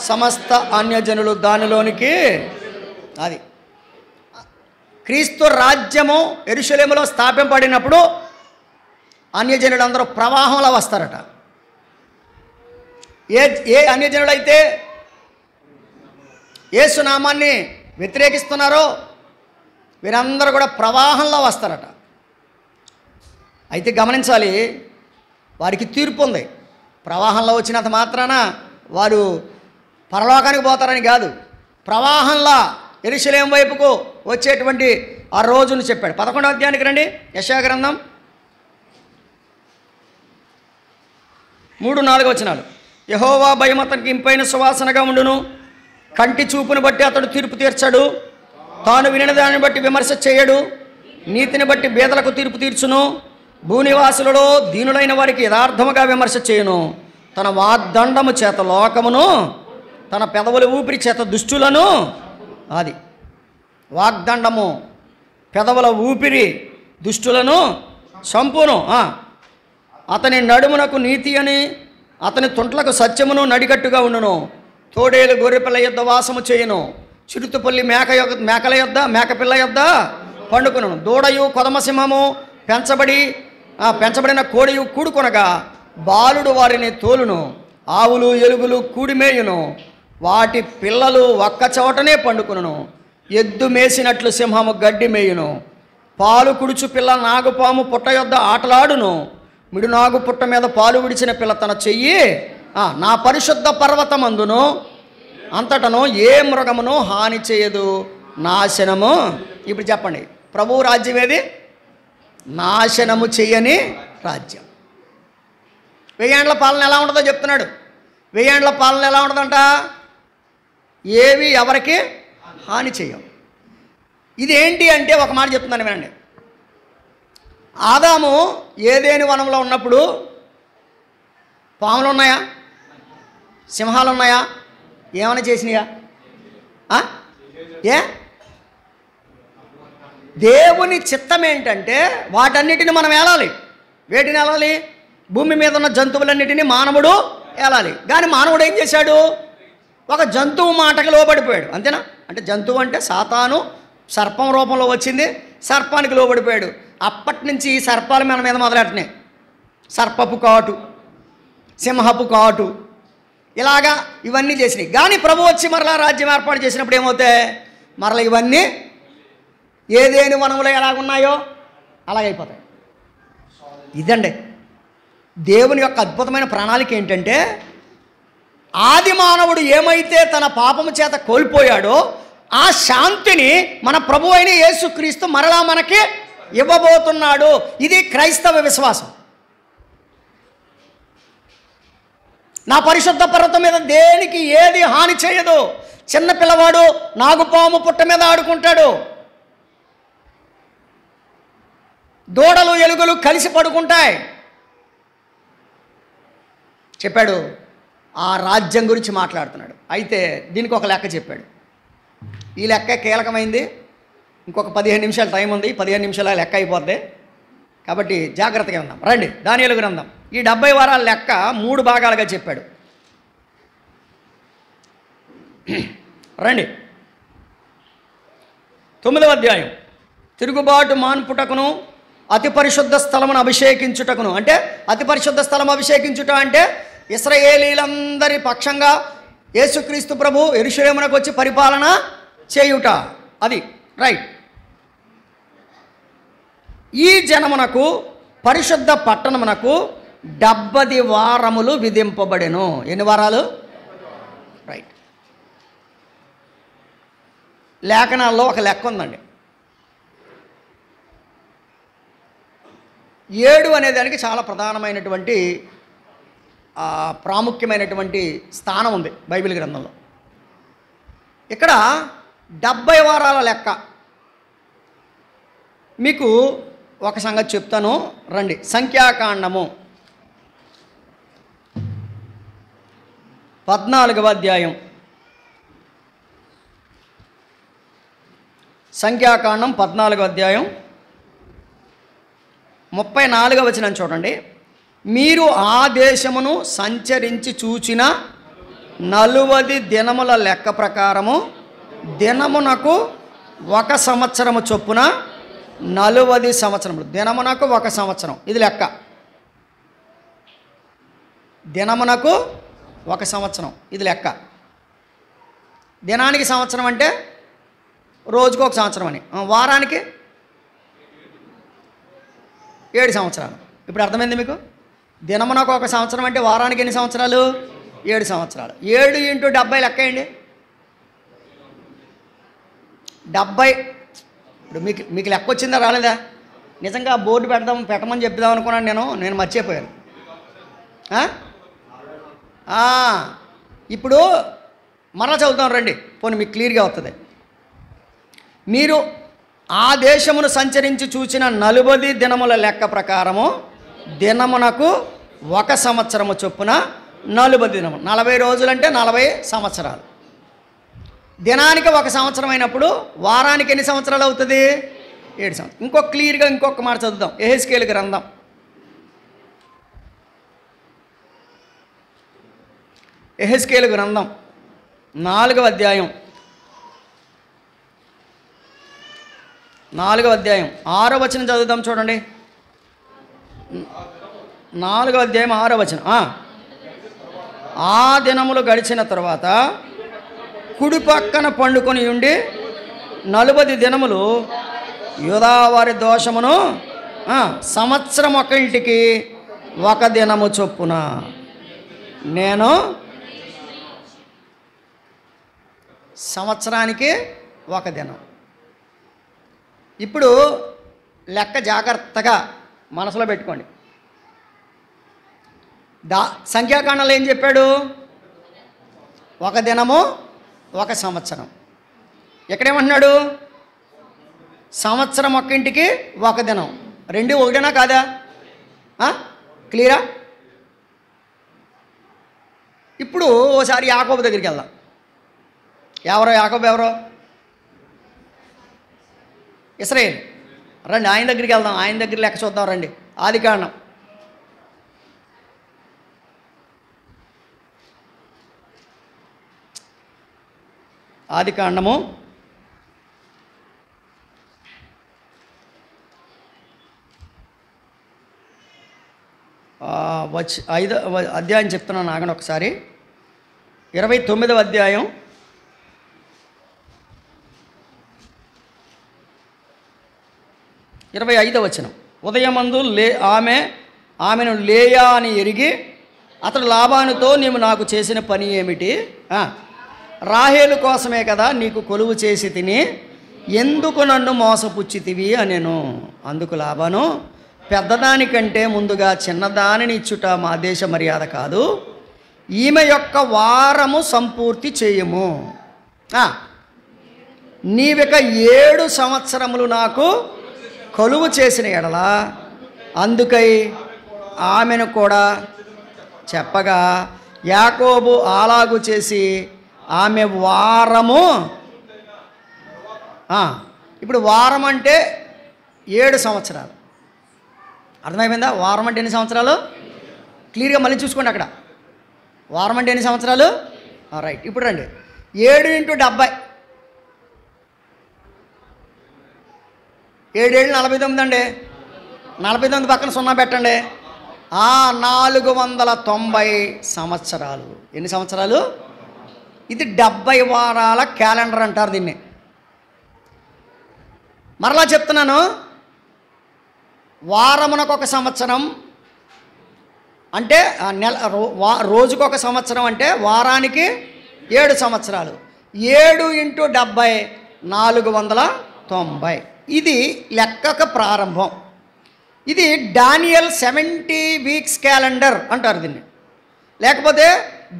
సమస్త అన్యజనులు దానిలోనికి. అది క్రీస్తు రాజ్యము యెరూషలేములో స్థాపింపబడినప్పుడు అన్యజనులందరూ ప్రవాహంలో వస్తారట. ఏ అన్యజనులైతే యేసు నామాన్ని వ్యతిరేకిస్తున్నారో వీరందరూ కూడా ప్రవాహంలో వస్తారట. అయితే గమనించాలి, వారికి తీర్పు ఉంది. ప్రవాహంలో వచ్చినంత మాత్రాన వారు పరలోకానికి పోతారని కాదు. ప్రవాహంలో యెరూషలేము వైపుకు వచ్చేటువంటి ఆ రోజును చెప్పాడు. 11వ అధ్యాయానికి రండి. యెషయా గ్రంథం 3-4 వచనాలు. యెహోవా భయం అతనికి ఇంపైన సువాసనగా ఉండును. కంటి చూపును బట్టి అతడు తీర్పు తీర్చడు. తాను వినిన దాన్ని బట్టి విమర్శ చేయడు. నీతిని బట్టి బేదలకు తీర్పు తీర్చును. భూనివాసులలో దీనులైన వారికి యథార్థముగా విమర్శ చేయును. తన వాగ్దండము చేత లోకమును, తన పెదవుల ఊపిరి చేత దుష్టులను. అది వాగ్దండము, పెదవుల ఊపిరి దుష్టులను సంపును. అతని నడుమునకు నీతి అని, అతని తుంట్లకు సత్యమును నడికట్టుగా ఉండును. తోడేలు గొర్రెపిల్ల యొద్ద వాసము చేయును. చిరుతుపల్లి మేకపిల్ల యొద్ద పండుకును. దూడయు కొదమసింహము పెంచబడిన కోడియు కూడుకొనగా బాలుడు వారిని తోలును. ఆవులు ఎలుగులు కూడిమేయును. వాటి పిల్లలు ఒక్క చోటనే పండుకును. ఎద్దు మేసినట్లు సింహము గడ్డి మేయును. పాలు కుడుచు పిల్ల నాగుపాము పుట్ట యొద్ద ఆటలాడును. మిడునాగు పుట్ట మీద పాలు విడిచిన పిల్ల తన చెయ్యి నా పరిశుద్ధ పర్వతమందును అంతటను ఏ మృగమును హాని చేయదు. నాశనము. ఇప్పుడు చెప్పండి, ప్రభువు రాజ్యం ఏది? నాశనము చేయని రాజ్యం. 1000 ఏండ్ల పాలన ఎలా ఉంటుందో చెప్తున్నాడు. 1000 ఏండ్ల పాలన ఎలా ఉంటుందంట? ఏవి ఎవరికి హాని చేయవు. ఇది ఏంటి అంటే ఒక మాట చెప్తున్నాను వినండి. ఆదాము ఏదేని వనంలో ఉన్నప్పుడు పాములు ఉన్నాయా? సింహాలు ఉన్నాయా? ఏమైనా చేసినాయా? దేవుని చిత్తం ఏంటంటే వాటన్నిటిని మనం ఏలాలి. వేటిని ఏలాలి? భూమి మీద ఉన్న జంతువులన్నిటినీ మానవుడు ఏలాలి. కానీ మానవుడు ఏం చేశాడు? ఒక జంతువు మాటకి లోబడిపోయాడు. అంతేనా? అంటే జంతువు అంటే సాతాను సర్పం రూపంలో వచ్చింది, సర్పానికి లోబడిపోయాడు. అప్పటి నుంచి సర్పాలు మన మీద మొదలెట్టినాయి. సర్పపు కాటు, సింహపు కాటు, ఇలాగా ఇవన్నీ చేసినాయి. కానీ ప్రభు వచ్చి మరలా రాజ్యం ఏర్పాటు చేసినప్పుడు ఏమవుతాయి? మరలా ఇవన్నీ ఏదేని వనములో ఎలాగున్నాయో అలాగైపోతాయి. ఇదండి దేవుని యొక్క అద్భుతమైన ప్రణాళిక. ఏంటంటే ఆది మానవుడు ఏమైతే తన పాపము చేత కోల్పోయాడో ఆ శాంతిని మన ప్రభు అయిన యేసుక్రీస్తు మరలా మనకి ఇవ్వబోతున్నాడు. ఇది క్రైస్తవ విశ్వాసం. నా పరిశుద్ధ పర్వతం మీద దేనికి ఏది హాని చేయదు. చిన్న పిల్లవాడు నాగుపాము పుట్ట మీద ఆడుకుంటాడు. దూడలు ఎలుగులు కలిసి పడుకుంటాయి చెప్పాడు. ఆ రాజ్యం గురించి మాట్లాడుతున్నాడు. అయితే దీనికి ఒక లెక్క చెప్పాడు. ఈ లెక్క కీలకమైంది. ఇంకొక 15 నిమిషాలు టైం ఉంది. 15 నిమిషాల లెక్క అయిపోద్ది. కాబట్టి జాగ్రత్తగా ఉందాం. రండి దానియేలు గ్రంథం. ఈ 70 వారాల లెక్క 3 భాగాలుగా చెప్పాడు. రండి 9వ అధ్యాయం. తిరుగుబాటు మాన్పుటకును అతి పరిశుద్ధ స్థలమును అభిషేకించుటకును. అంటే అతి పరిశుద్ధ స్థలం అభిషేకించుట అంటే ఇశ్రాయేలీలందరి పక్షంగా యేసుక్రీస్తు ప్రభు యెరూషలేమునకు వచ్చి పరిపాలన చేయుట. అది రైట్. ఈ జనమునకు పరిశుద్ధ పట్టణమునకు 70 వారములు విధింపబడెను. ఎన్ని వారాలు? రైట్. లేఖనాల్లో ఒక లెక్క ఉందండి. 7 అనే దానికి చాలా ప్రధానమైనటువంటి ప్రాముఖ్యమైనటువంటి స్థానం ఉంది బైబిల్ గ్రంథంలో. ఇక్కడ 70 వారాల లెక్క. మీకు ఒక సంగతి చెప్తాను రండి. సంఖ్యాకాండము 14వ అధ్యాయం. సంఖ్యాకాండం 14వ అధ్యాయం 34వ వచనం చూడండి. మీరు ఆ దేశమును సంచరించి చూచిన 40 దినముల లెక్క ప్రకారము దినమునకు 1 సంవత్సరము చొప్పున 40 సంవత్సరములు. దినమునకు 1 సంవత్సరం, ఇది లెక్క. దినమునకు 1 సంవత్సరం, ఇది లెక్క. దినానికి సంవత్సరం అంటే రోజుకు 1 సంవత్సరం అని. వారానికి 7 సంవత్సరాలు. ఇప్పుడు అర్థమైంది మీకు? దినమునకు 1 సంవత్సరం అంటే వారానికి ఎన్ని సంవత్సరాలు? 7 సంవత్సరాలు. 7 × 70 లెక్క వేయండి. 70. ఇప్పుడు మీకు లెక్క వచ్చిందా రాలేదా? నిజంగా బోర్డు పెట్టమని చెప్దాం అనుకున్నాను నేను మర్చిపోయాను. ఇప్పుడు మరలా చదువుతాం రండి, పోనీ మీకు క్లియర్గా వస్తుంది. మీరు ఆ దేశమును సంచరించి చూసిన 40 దినముల లెక్క ప్రకారము దినమునకు 1 సంవత్సరము చొప్పున 40 దినములు. 40 రోజులంటే 40 సంవత్సరాలు. దినానికి 1 సంవత్సరం అయినప్పుడు వారానికి ఎన్ని సంవత్సరాలు అవుతుంది? 7 సంవత్సరాలు. క్లియర్గా ఇంకొక మాట చదువుదాం. యెహెజ్కేలు గ్రంథం 4వ అధ్యాయం 6వ వచనం చదువుదాం చూడండి. 4వ అధ్యాయం 6వ వచనం. ఆ దినములు గడిచిన తర్వాత కుడి పక్కన పండుకొని ఉండి 40 దినములు యూదావారి దోషమును సంవత్సరం ఒక ఇంటికి 1 దినము చొప్పున నేను సంవత్సరానికి 1 దినం. ఇప్పుడు లెక్క జాగ్రత్తగా మనసులో పెట్టుకోండి. సంఖ్యాకాండంలో ఏం చెప్పాడు? 1 దినము 1 సంవత్సరం. ఎక్కడేమంటున్నాడు? సంవత్సరం ఒక ఇంటికి 1 దినం. 2 ఒకటేనా కాదా? క్లియరా? ఇప్పుడు ఓసారి యాకోబు దగ్గరికి వెళ్దాం. యాకోబు ఎవరో? ఇశ్రాయేలు. రండి ఆయన దగ్గరికి వెళ్దాం. ఆయన దగ్గర లెక్క చూద్దాం రండి. ఆదికాండం 5వ అధ్యాయం చెప్తున్నాను, ఆగండి ఒకసారి. 29వ అధ్యాయం 25వ వచనం. ఉదయమందు ఆమెను లేయా అని ఎరిగి అతడు లాబానుతో నీవు నాకు చేసిన పని ఏమిటి? రాహేలు కోసమే కదా నీకు కొలువు చేసి తిని ఎందుకు నన్ను మోసపుచ్చితివి అనేను. అందుకు లాబాను, పెద్దదానికంటే ముందుగా చిన్నదానిని ఇచ్చుట మా దేశ మర్యాద కాదు. ఈమె యొక్క వారము సంపూర్తి చేయము. నీవిక 7 సంవత్సరములు నాకు కొలువు చేసిన ఎడల అందుకై ఆమెను కూడా చెప్పగా యాకోబు అలాగు చేసి ఆమె వారము. ఇప్పుడు వారం అంటే 7 సంవత్సరాలు. అర్థమైపోయిందా? వారం అంటే ఎన్ని సంవత్సరాలు? క్లియర్గా మళ్ళీ చూసుకోండి అక్కడ. వారం అంటే ఎన్ని సంవత్సరాలు? రైట్. ఇప్పుడు రండి. 7 × 70. 7 ఏళ్ళు 49 అండి. 49 పక్కన 0 పెట్టండి. 490 సంవత్సరాలు. ఎన్ని సంవత్సరాలు? ఇది 70 వారాల క్యాలెండర్ అంటారు దీన్ని. మరలా చెప్తున్నాను, వారమునకు 1 సంవత్సరం అంటే రోజుకు 1 సంవత్సరం అంటే వారానికి 7 సంవత్సరాలు. 7 × 70 490. ఇది లెక్కకు ప్రారంభం. ఇది డానియల్ 70 వీక్స్ క్యాలెండర్ అంటారు దీన్ని, లేకపోతే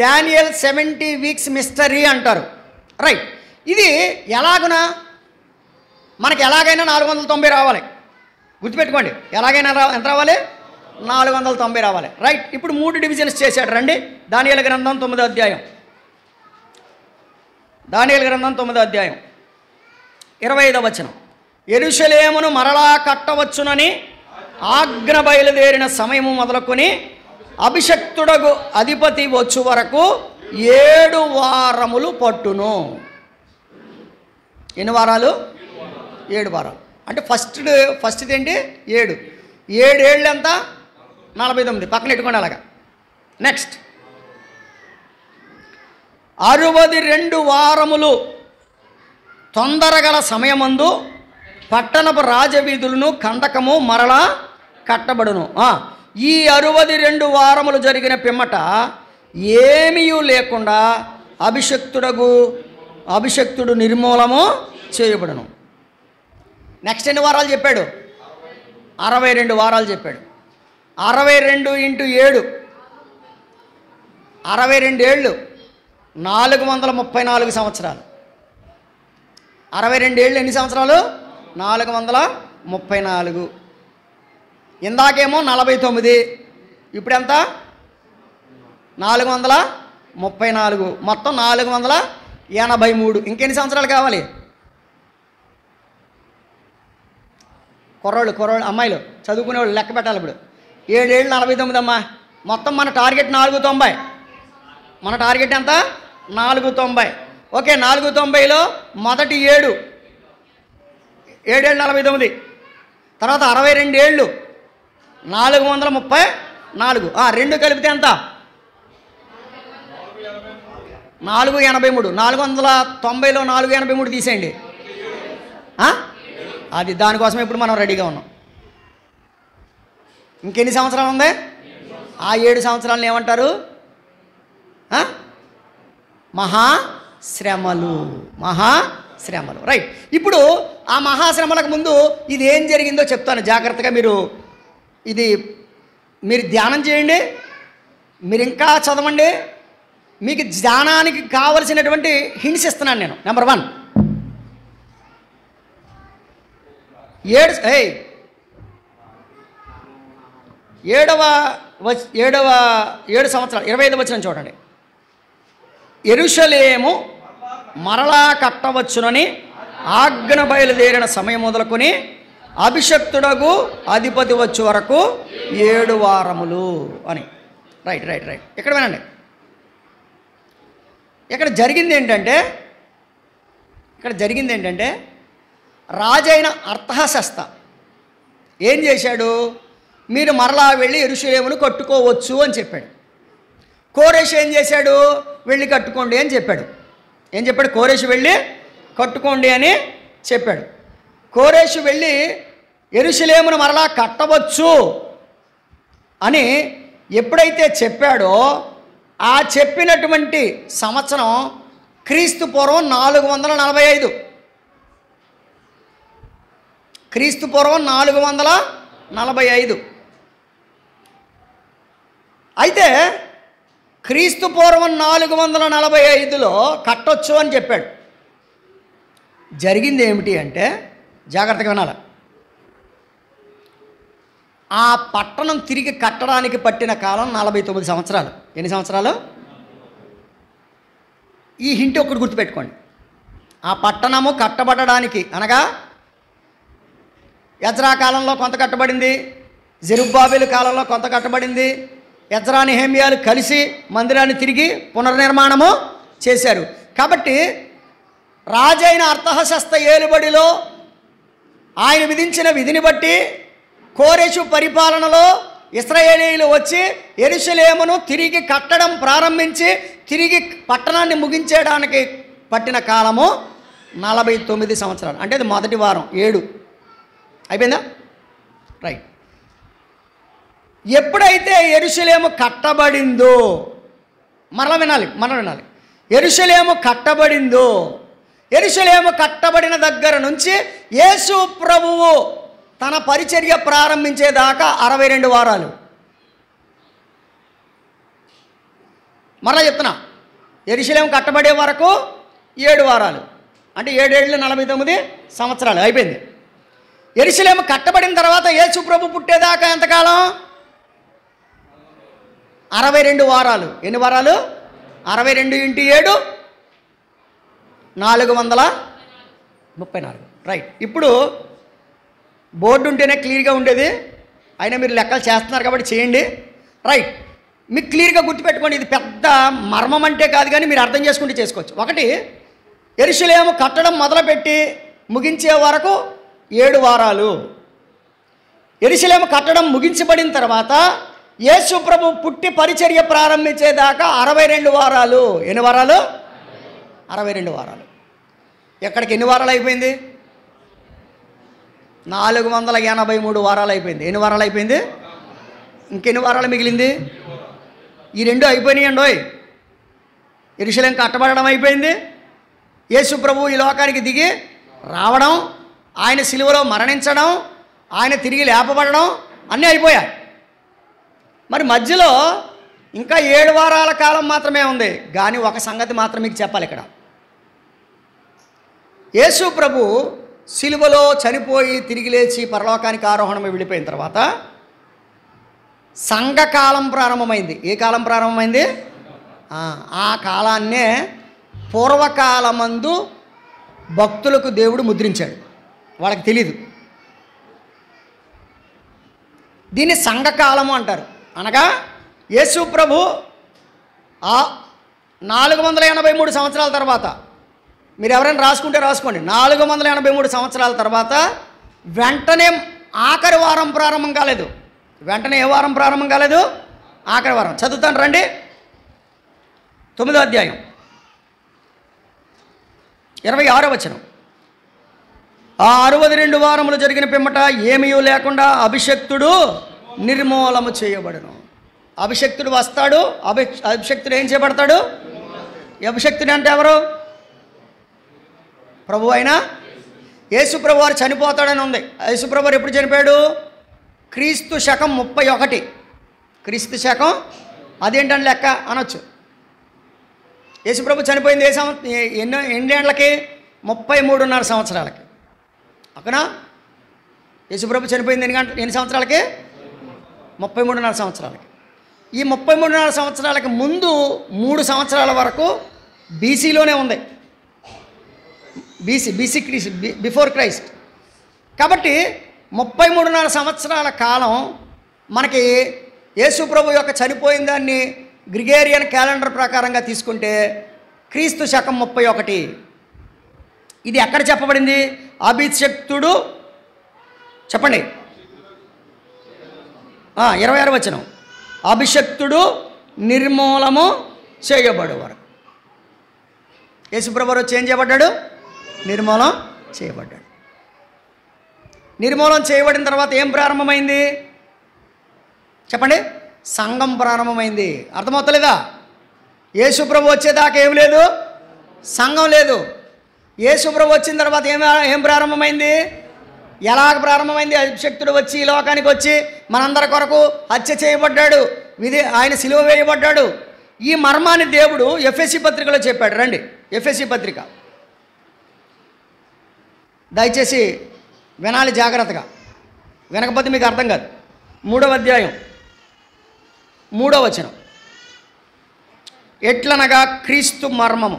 డానియల్ 70 వీక్స్ మిస్టరీ అంటారు. రైట్. ఇది ఎలాగునా మనకి ఎలాగైనా 490 రావాలి. గుర్తుపెట్టుకోండి, ఎలాగైనా ఎంత రావాలి? 490 రావాలి. రైట్. ఇప్పుడు 3 డివిజన్స్ చేశాడు. రండి. దానియేలు గ్రంథం 9వ అధ్యాయం. దానియేలు గ్రంథం 9వ అధ్యాయం 25వ వచనం. యెరూషలేమును మరలా కట్టవచ్చునని ఆజ్ఞ బయలుదేరిన సమయము మొదలుకొని అభిషక్తుడగు అధిపతి వచ్చు వరకు 7 వారములు పట్టును. ఎన్ని వారాలు? 7 వారాలు. అంటే ఫస్ట్ ఏంటి? 7 ఏళ్ళు ఎంత? 49. పక్కన పెట్టుకోండి అలాగా. నెక్స్ట్ 62 వారములు తొందరగల సమయమందు పట్టణపు రాజవీధులను కందకము మరలా కట్టబడును. ఈ 62 వారములు జరిగిన పిమ్మట ఏమీ లేకుండా అభిషక్తుడు నిర్మూలము చేయబడును. నెక్స్ట్ ఎన్ని వారాలు చెప్పాడు? 62 వారాలు చెప్పాడు. 62 × 7 62 ఏళ్ళు 434 సంవత్సరాలు. 62 ఏళ్ళు ఎన్ని సంవత్సరాలు? 434. ఇందాకేమో 49, ఇప్పుడు ఎంత? 434, మొత్తం 483. ఇంకెన్ని సంవత్సరాలు కావాలి? కుర్రోళ్ళు అమ్మాయిలు చదువుకునేవాళ్ళు లెక్క పెట్టాలి. ఇప్పుడు 7 ఏళ్ళు 49 అమ్మా. మొత్తం మన టార్గెట్ 490. మన టార్గెట్ ఎంత? 490. ఓకే, 490లో మొదటి 7 ఏళ్ళు 49, తర్వాత 62 ఏళ్ళు 434. 2 కలిపితే ఎంత? 483. 490లో 483 తీసేయండి. అది దానికోసం ఇప్పుడు మనం రెడీగా ఉన్నాం. ఇంకెన్ని సంవత్సరాలు ఉంది? ఆ 7 సంవత్సరాలను ఏమంటారు? మహాశ్రమలు. రైట్. ఇప్పుడు ఆ మహాశ్రమలకు ముందు ఇది ఏం జరిగిందో చెప్తాను జాగ్రత్తగా. మీరు ధ్యానం చేయండి, మీరు ఇంకా చదవండి. మీకు ధ్యానానికి కావలసినటువంటి హింట్స్ ఇస్తున్నాను నేను. నెంబర్ 1, 7 సంవత్సరాలు 25వ వచనం చూడండి. యెరూషలేము మరలా కట్టవచ్చునని ఆజ్ఞ బయలుదేరిన సమయం మొదలుకొని అభిషక్తుడగు అధిపతి వచ్చే వరకు 7 వారములు అని. రైట్. ఇక్కడ వినండి. ఇక్కడ జరిగింది ఏంటంటే రాజైన అర్తహషస్త ఏం చేశాడు? మీరు మరలా వెళ్ళి యెరూషలేమును కట్టుకోవచ్చు అని చెప్పాడు. కోరేషు ఏం చేశాడు? వెళ్ళి కట్టుకోండి అని చెప్పాడు. ఏం చెప్పాడు? కోరేషు వెళ్ళి కట్టుకోండి అని చెప్పాడు. కోరేషు వెళ్ళి యెరూషలేమును మరలా కట్టవచ్చు అని ఎప్పుడైతే చెప్పాడో ఆ చెప్పినటువంటి సంవత్సరం క్రీస్తు పూర్వం 445. క్రీస్తు పూర్వం 445. అయితే క్రీస్తు పూర్వం 445లో కట్టొచ్చు అని చెప్పాడు. జరిగింది ఏమిటి అంటే జాగ్రత్తగా వినాలి. ఆ పట్టణం తిరిగి కట్టడానికి పట్టిన కాలం 49 సంవత్సరాలు. ఎన్ని సంవత్సరాలు? ఈ హింట్ ఒకటి గుర్తుపెట్టుకోండి. ఆ పట్టణము కట్టబడడానికి అనగా ఎజ్రా కాలంలో కొంత కట్టబడింది, జెరుబ్బాబెలు కాలంలో కొంత కట్టబడింది. ఎజ్రా నెహెమ్యాలు కలిసి మందిరాన్ని తిరిగి పునర్నిర్మాణము చేశారు. కాబట్టి రాజైన అర్తహషస్త ఏలుబడిలో ఆయన విధించిన విధిని బట్టి కోరెషు పరిపాలనలో ఇశ్రాయేలీయులు వచ్చి యెరూషలేమును తిరిగి కట్టడం ప్రారంభించి తిరిగి పట్టణాన్ని ముగించేయడానికి పట్టిన కాలము 49 సంవత్సరాలు. అంటే అది మొదటి వారం 7 అయిపోయిందా? రైట్. ఎప్పుడైతే యెరూషలేము కట్టబడిందో మరలా వినాలి. యెరూషలేము కట్టబడిందో, యెరూషలేము కట్టబడిన దగ్గర నుంచి యేసు ప్రభువు తన పరిచర్య ప్రారంభించేదాకా 62 వారాలు. మరలా చెప్తున్నా, యెరూషలేము కట్టబడే వరకు 7 వారాలు. అంటే 7 ఏళ్ళు 49 సంవత్సరాలు అయిపోయింది. యెరూషలేము కట్టబడిన తర్వాత యేసు ప్రభు పుట్టేదాకా ఎంతకాలం? 62 వారాలు. ఎన్ని వారాలు? 62 × 7 434. రైట్. ఇప్పుడు బోర్డు ఉంటేనే క్లియర్గా ఉండేది. అయినా మీరు లెక్కలు చేస్తున్నారు కాబట్టి చేయండి. రైట్, మీకు క్లియర్గా గుర్తుపెట్టుకోండి. ఇది పెద్ద మర్మం అంటే కాదు, కానీ మీరు అర్థం చేసుకుంటే చేసుకోవచ్చు. ఒకటి, యెరూషలేము కట్టడం మొదలుపెట్టి ముగించే వరకు 7 వారాలు. యెరూషలేము కట్టడం ముగించబడిన తర్వాత యేసు ప్రభు పుట్టి పరిచర్య ప్రారంభించేదాకా 62 వారాలు. ఎన్ని వారాలు? 62 వారాలు. ఎక్కడికి ఎన్ని వారాలు అయిపోయింది? 483 వారాలు అయిపోయింది. ఎన్ని వారాలు అయిపోయింది? ఇంకెన్ని వారాలు మిగిలింది? ఈ 2 అయిపోయినాయండి. యెరూషలేము కట్టబడడం అయిపోయింది, యేసు ప్రభు ఈ లోకానికి దిగి రావడం, ఆయన సిలువలో మరణించడం, ఆయన తిరిగి లేపబడడం అన్నీ అయిపోయాయి. మరి మధ్యలో ఇంకా 7 వారాల కాలం మాత్రమే ఉంది. కానీ ఒక సంగతి మాత్రం మీకు చెప్పాలి. ఇక్కడ యేసు ప్రభు సిలువలో చనిపోయి తిరిగి లేచి పరలోకానికి ఆరోహణమై వెళ్ళిపోయిన తర్వాత సంఘకాలం ప్రారంభమైంది. ఏ కాలం ప్రారంభమైంది? ఆ కాలాన్నే పూర్వకాలమందు భక్తులకు దేవుడు ముద్రించాడు. వాళ్ళకి తెలీదు. దీన్ని సంఘకాలము అంటారు. అనగా యేసు ప్రభు 483 సంవత్సరాల తర్వాత, మీరు ఎవరైనా రాసుకుంటే రాసుకోండి, 483 సంవత్సరాల తర్వాత వెంటనే ఆఖరి వారం ప్రారంభం కాలేదు. వెంటనే ఏ వారం ప్రారంభం కాలేదు? ఆఖరి వారం. చదువుతాను రండి. 9వ అధ్యాయం 26వ వచనం. ఆ 62 వారములు జరిగిన పిమ్మట ఏమీ లేకుండా అభిషక్తుడు నిర్మూలము చేయబడును. అభిషక్తుడు వస్తాడు. అభిషక్తుడు ఏం చేయబడతాడు? అభిషక్తుడు అంటే ఎవరు? ప్రభు అయినా యేసు ప్రభు వారు చనిపోతాడని ఉంది. యేసు ప్రభు వారు ఎప్పుడు చనిపోయాడు? క్రీస్తు శకం 31. క్రీస్తు శకం అదేంటని లెక్క అనొచ్చు. యేసు ప్రభు చనిపోయింది ఎన్నేళ్ళకి? 33.5 సంవత్సరాలకి. ఓకేనా? యేసు ప్రభు చనిపోయింది ఎన్ని సంవత్సరాలకి? 33.5 సంవత్సరాలకి. ఈ 33.5 సంవత్సరాలకి ముందు 3 సంవత్సరాల వరకు బీసీలోనే ఉంది. బీసీ క్రీస్తు, బిఫోర్ క్రైస్ట్. కాబట్టి 33.5 సంవత్సరాల కాలం మనకి యేసు ప్రభు యొక్క చనిపోయిన దాన్ని గ్రిగేరియన్ క్యాలెండర్ ప్రకారంగా తీసుకుంటే క్రీస్తు శకం 31. ఇది ఎక్కడ చెప్పబడింది? అభిషక్తుడు, చెప్పండి, 26వ వచనం. అభిషక్తుడు నిర్మూలము చేయబడేవారు. యేసుప్రభు వచ్చి ఏం చేయబడ్డాడు? నిర్మూలం చేయబడ్డాడు. నిర్మూలం చేయబడిన తర్వాత ఏం ప్రారంభమైంది? చెప్పండి. సంఘం ప్రారంభమైంది. అర్థమవుతలేదా? యేసుప్రభు వచ్చేదాకా ఏం లేదు, సంఘం లేదు. యేసుప్రభు వచ్చిన తర్వాత ఏం ప్రారంభమైంది? ఎలాగ ప్రారంభమైంది? అభిషక్తుడు వచ్చి ఈ లోకానికి వచ్చి మనందరి కొరకు హత్య చేయబడ్డాడు, ఆయన సిలువ వేయబడ్డాడు. ఈ మర్మాన్ని దేవుడు ఎఫెసీ పత్రికలో చెప్పాడు. రండి, ఎఫెసీ పత్రిక దయచేసి వినాలి జాగ్రత్తగా, వినకపోతే మీకు అర్థం కాదు. 3వ అధ్యాయం 3వ వచనం. ఎట్లనగా క్రీస్తు మర్మము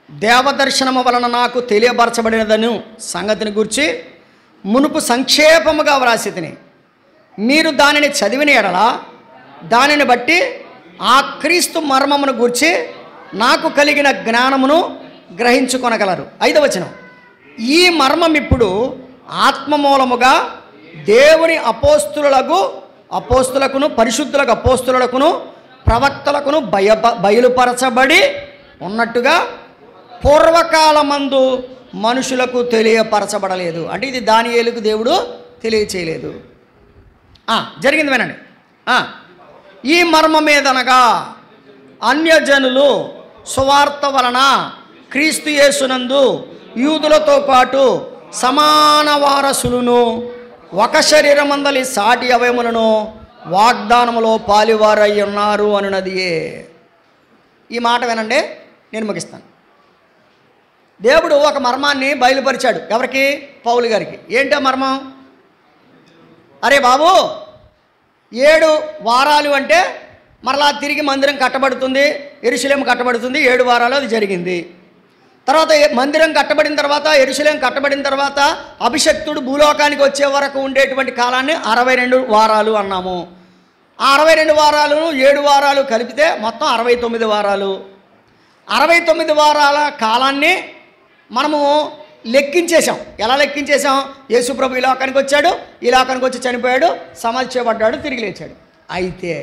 దేవదర్శనము వలన నాకు తెలియపరచబడినదను సంగతిని గూర్చి మునుపు సంక్షేపముగా వ్రాసితిని. మీరు దానిని చదివిన ఎడల దానిని బట్టి ఆ క్రీస్తు మర్మమును గూర్చి నాకు కలిగిన జ్ఞానమును గ్రహించుకొనగలరు. 5వ వచనం. ఈ మర్మం ఇప్పుడు ఆత్మమూలముగా దేవుని అపోస్తులకును పరిశుద్ధులకు అపోస్తులకును ప్రవక్తలకును బయలుపరచబడి ఉన్నట్టుగా పూర్వకాలమందు మనుషులకు తెలియపరచబడలేదు. అంటే ఇది దానియేలుకు దేవుడు తెలియచేయలేదు. జరిగింది వినండి. ఈ మర్మమేదనగా అన్యజనులు సువార్త వలన క్రీస్తు యేసునందు యూదులతో పాటు సమాన వారసులను ఒక శరీరమందలి సాటి అవయములను వాగ్దానములో పాలివారై ఉన్నారు అనున్నదియే. ఈ మాట వినండి, నేను ముగిస్తాను. దేవుడు ఒక మర్మాన్ని బయలుపరిచాడు. ఎవరికి? పౌలు గారికి. ఏంటో మర్మం? అరే బాబు, 7 వారాలు అంటే మరలా తిరిగి మందిరం కట్టబడుతుంది, యెరూషలేము కట్టబడుతుంది. 7 వారాలు అది జరిగింది. తర్వాత మందిరం కట్టబడిన తర్వాత, యెరూషలేము కట్టబడిన తర్వాత అభిషక్తుడు భూలోకానికి వచ్చే వరకు ఉండేటువంటి కాలాన్ని 62 వారాలు అన్నాము. ఆ 62 వారాలు 7 వారాలు కలిపితే మొత్తం 69 వారాలు. 69 వారాల కాలాన్ని మనము లెక్కించేశాం. ఎలా లెక్కించేశాం? యేసుప్రభు ఈ లోకానికి వచ్చాడు, ఈ లోకానికి వచ్చి చనిపోయాడు, సమాధి చేయబడ్డాడు, తిరిగి లేచాడు. అయితే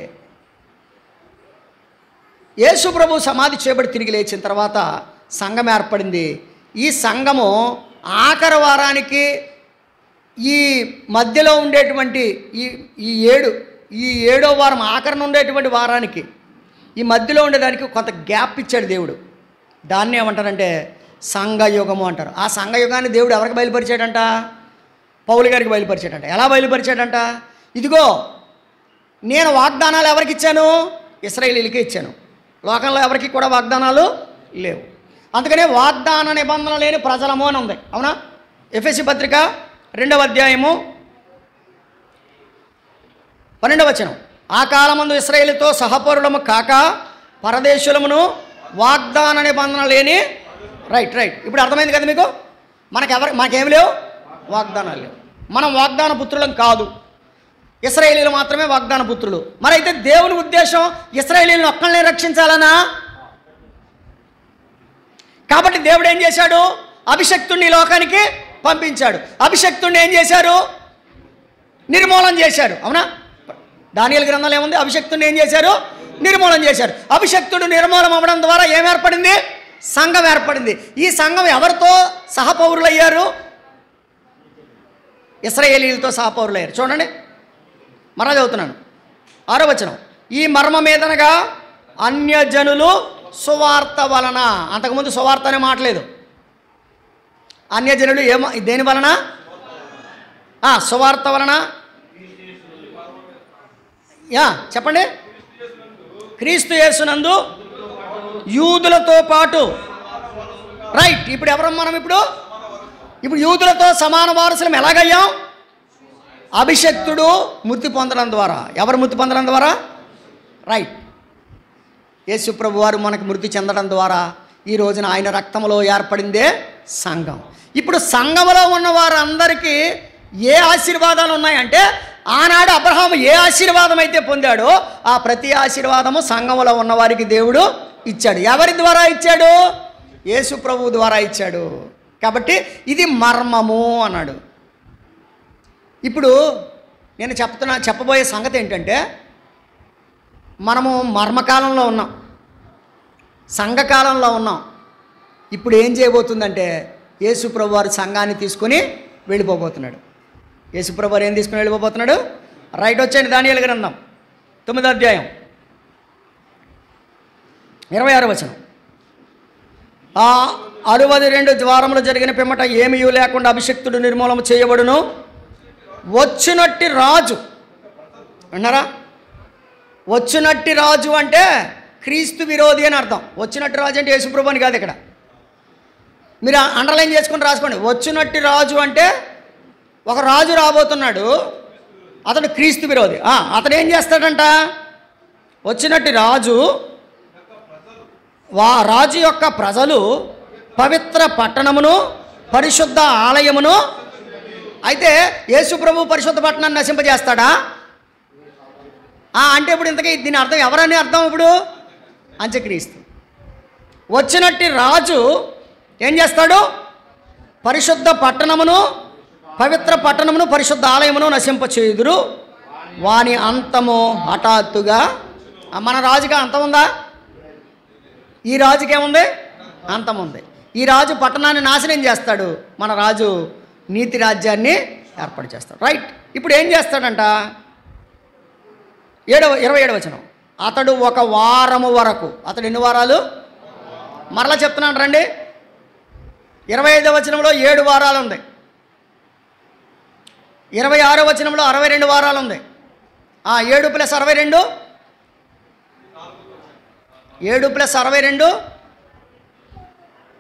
యేసుప్రభు సమాధి చేయబడి తిరిగి లేచిన తర్వాత సంఘం ఏర్పడింది. ఈ సంఘము ఆఖరి వారానికి, ఈ మధ్యలో ఉండేటువంటి ఈ ఏడో వారం ఆఖరణ ఉండేటువంటి వారానికి, ఈ మధ్యలో ఉండేదానికి కొంత గ్యాప్ ఇచ్చాడు దేవుడు. దాన్ని ఏమంటారంటే సంఘయుగము అంటారు. ఆ సంఘయుగాన్ని దేవుడు ఎవరికి బయలుపరిచాడంట? పౌలు గారికి బయలుపరిచాడంట. ఎలా బయలుపరిచాడంట? ఇదిగో నేను వాగ్దానాలు ఎవరికి ఇచ్చాను? ఇశ్రాయేలీయులకే ఇచ్చాను. లోకంలో ఎవరికి కూడా వాగ్దానాలు లేవు. అందుకనే వాగ్దాన నిబంధన లేని ప్రజలము అని ఉంది. అవునా? ఎఫెసీ పత్రిక 2వ అధ్యాయము 12వ వచనం. ఆ కాలమందు ఇశ్రాయేలుతో సహపరులము కాక పరదేశులమును వాగ్దాన నిబంధన లేని. రైట్. ఇప్పుడు అర్థమైంది కదా మీకు? మాకేమి లేవు, వాగ్దానాలు లేవు. మనం వాగ్దాన పుత్రులం కాదు, ఇశ్రాయేలీయులు మాత్రమే వాగ్దాన పుత్రులు. మరైతే దేవుని ఉద్దేశం ఇశ్రాయేలీయులను ఒక్కళ్ళనే రక్షించాలనా? కాబట్టి దేవుడు ఏం చేశాడు? అభిషక్తుడిని లోకానికి పంపించాడు. అభిషక్తుడిని ఏం చేశారు? నిర్మూలన చేశారు. అవునా? దానియేలు గ్రంథంలో ఏముంది? అభిషక్తుడిని ఏం చేశారు? నిర్మూలన చేశారు. అభిషక్తుడు నిర్మూలన అవ్వడం ద్వారా ఏం ఏర్పడింది? సంఘం ఏర్పడింది. ఈ సంఘం ఎవరితో సహపౌరులయ్యారు? ఇశ్రాయేలీయులతో సహపౌరులయ్యారు. చూడండి, మరలా చదువుతున్నాను, 6వ వచనం. ఈ మర్మ మీదనగా అన్యజనులు సువార్త వలన. అంతకుముందు సువార్త అనే మాటలేదు. అన్యజనులు దేని వలన? సువార్త వలన. చెప్పండి. క్రీస్తు యేసునందు యూదులతో పాటు. రైట్. ఇప్పుడు ఎవరం మనం? ఇప్పుడు యూదులతో సమాన వారసులం ఎలాగయ్యాం? అభిషక్తుడు మృతి పొందడం ద్వారా. ఎవరు మృతి పొందడం ద్వారా? రైట్. యేసు ప్రభు వారు మనకు మృతి చెందడం ద్వారా ఈ రోజున ఆయన రక్తంలో ఏర్పడిందే సంఘం. ఇప్పుడు సంఘంలో ఉన్న వారందరికీ ఏ ఆశీర్వాదాలు ఉన్నాయంటే, ఆనాడు అబ్రహాము ఏ ఆశీర్వాదం అయితే పొందాడో ఆ ప్రతి ఆశీర్వాదము సంఘంలో ఉన్న వారికి దేవుడు ఇచ్చాడు. ఎవరి ద్వారా ఇచ్చాడు? యేసు ప్రభు ద్వారా ఇచ్చాడు. కాబట్టి ఇది మర్మము అన్నాడు. ఇప్పుడు నేను చెప్పబోయే సంగతి ఏంటంటే, మనము మర్మకాలంలో ఉన్నాం, సంఘకాలంలో ఉన్నాం. ఇప్పుడు ఏం చేయబోతుందంటే, యేసు ప్రభు వారు సంఘాన్ని తీసుకొని వెళ్ళిపోబోతున్నాడు. యేసు ప్రభు వారు ఏం తీసుకుని వెళ్ళిపోబోతున్నాడు? రైట్. వచ్చేయండి, దానియేలు గ్రంథం 9వ అధ్యాయం 26వ వచనం. 62 ద్వారములు జరిగిన పిమ్మట ఏమీ లేకుండా అభిషక్తుడు నిర్మూలన చేయబడును. వచ్చినట్టి రాజు అన్నారా? వచ్చినట్టి రాజు అంటే క్రీస్తు విరోధి అని అర్థం. వచ్చినట్టి రాజు అంటే యేసుప్రభు అని కాదు. ఇక్కడ మీరు అండర్లైన్ చేసుకుని రాసుకోండి. వచ్చినట్టి రాజు అంటే ఒక రాజు రాబోతున్నాడు, అతడు క్రీస్తు విరోధి. అతడు ఏం చేస్తాడంట? వచ్చినట్టి రాజు రాజు యొక్క ప్రజలు పవిత్ర పట్టణమును పరిశుద్ధ ఆలయమును. అయితే యేసు ప్రభు పరిశుద్ధ పట్టణాన్ని నశింపజేస్తాడా? అంటే ఇప్పుడు ఇంతకీ దీని అర్థం ఎవరని అర్థం? ఇప్పుడు అంత్యక్రీస్తు. వచ్చినట్టి రాజు ఏం చేస్తాడు? పరిశుద్ధ పట్టణమును పవిత్ర పట్టణమును పరిశుద్ధ ఆలయమును నశింపచేయుదురు. వాని అంతము హఠాత్తుగా. మన రాజుగా అంతం ఉందా? ఈ రాజుకి ఏముంది? అంతం ఉంది. ఈ రాజు పట్టణాన్ని నాశనం చేస్తాడు, మన రాజు నీతి రాజ్యాన్ని ఏర్పాటు చేస్తాడు. రైట్. ఇప్పుడు ఏం చేస్తాడంట? 27వ వచనం. అతడు ఒక వారము వరకు. అతడు ఎన్ని వారాలు? మరలా చెప్తున్నాను రండి. 25వ వచనంలో 7 వారాలు ఉంది. 26వ వచనంలో 62 వారాలు ఉంది. 7 + 62 7 + 62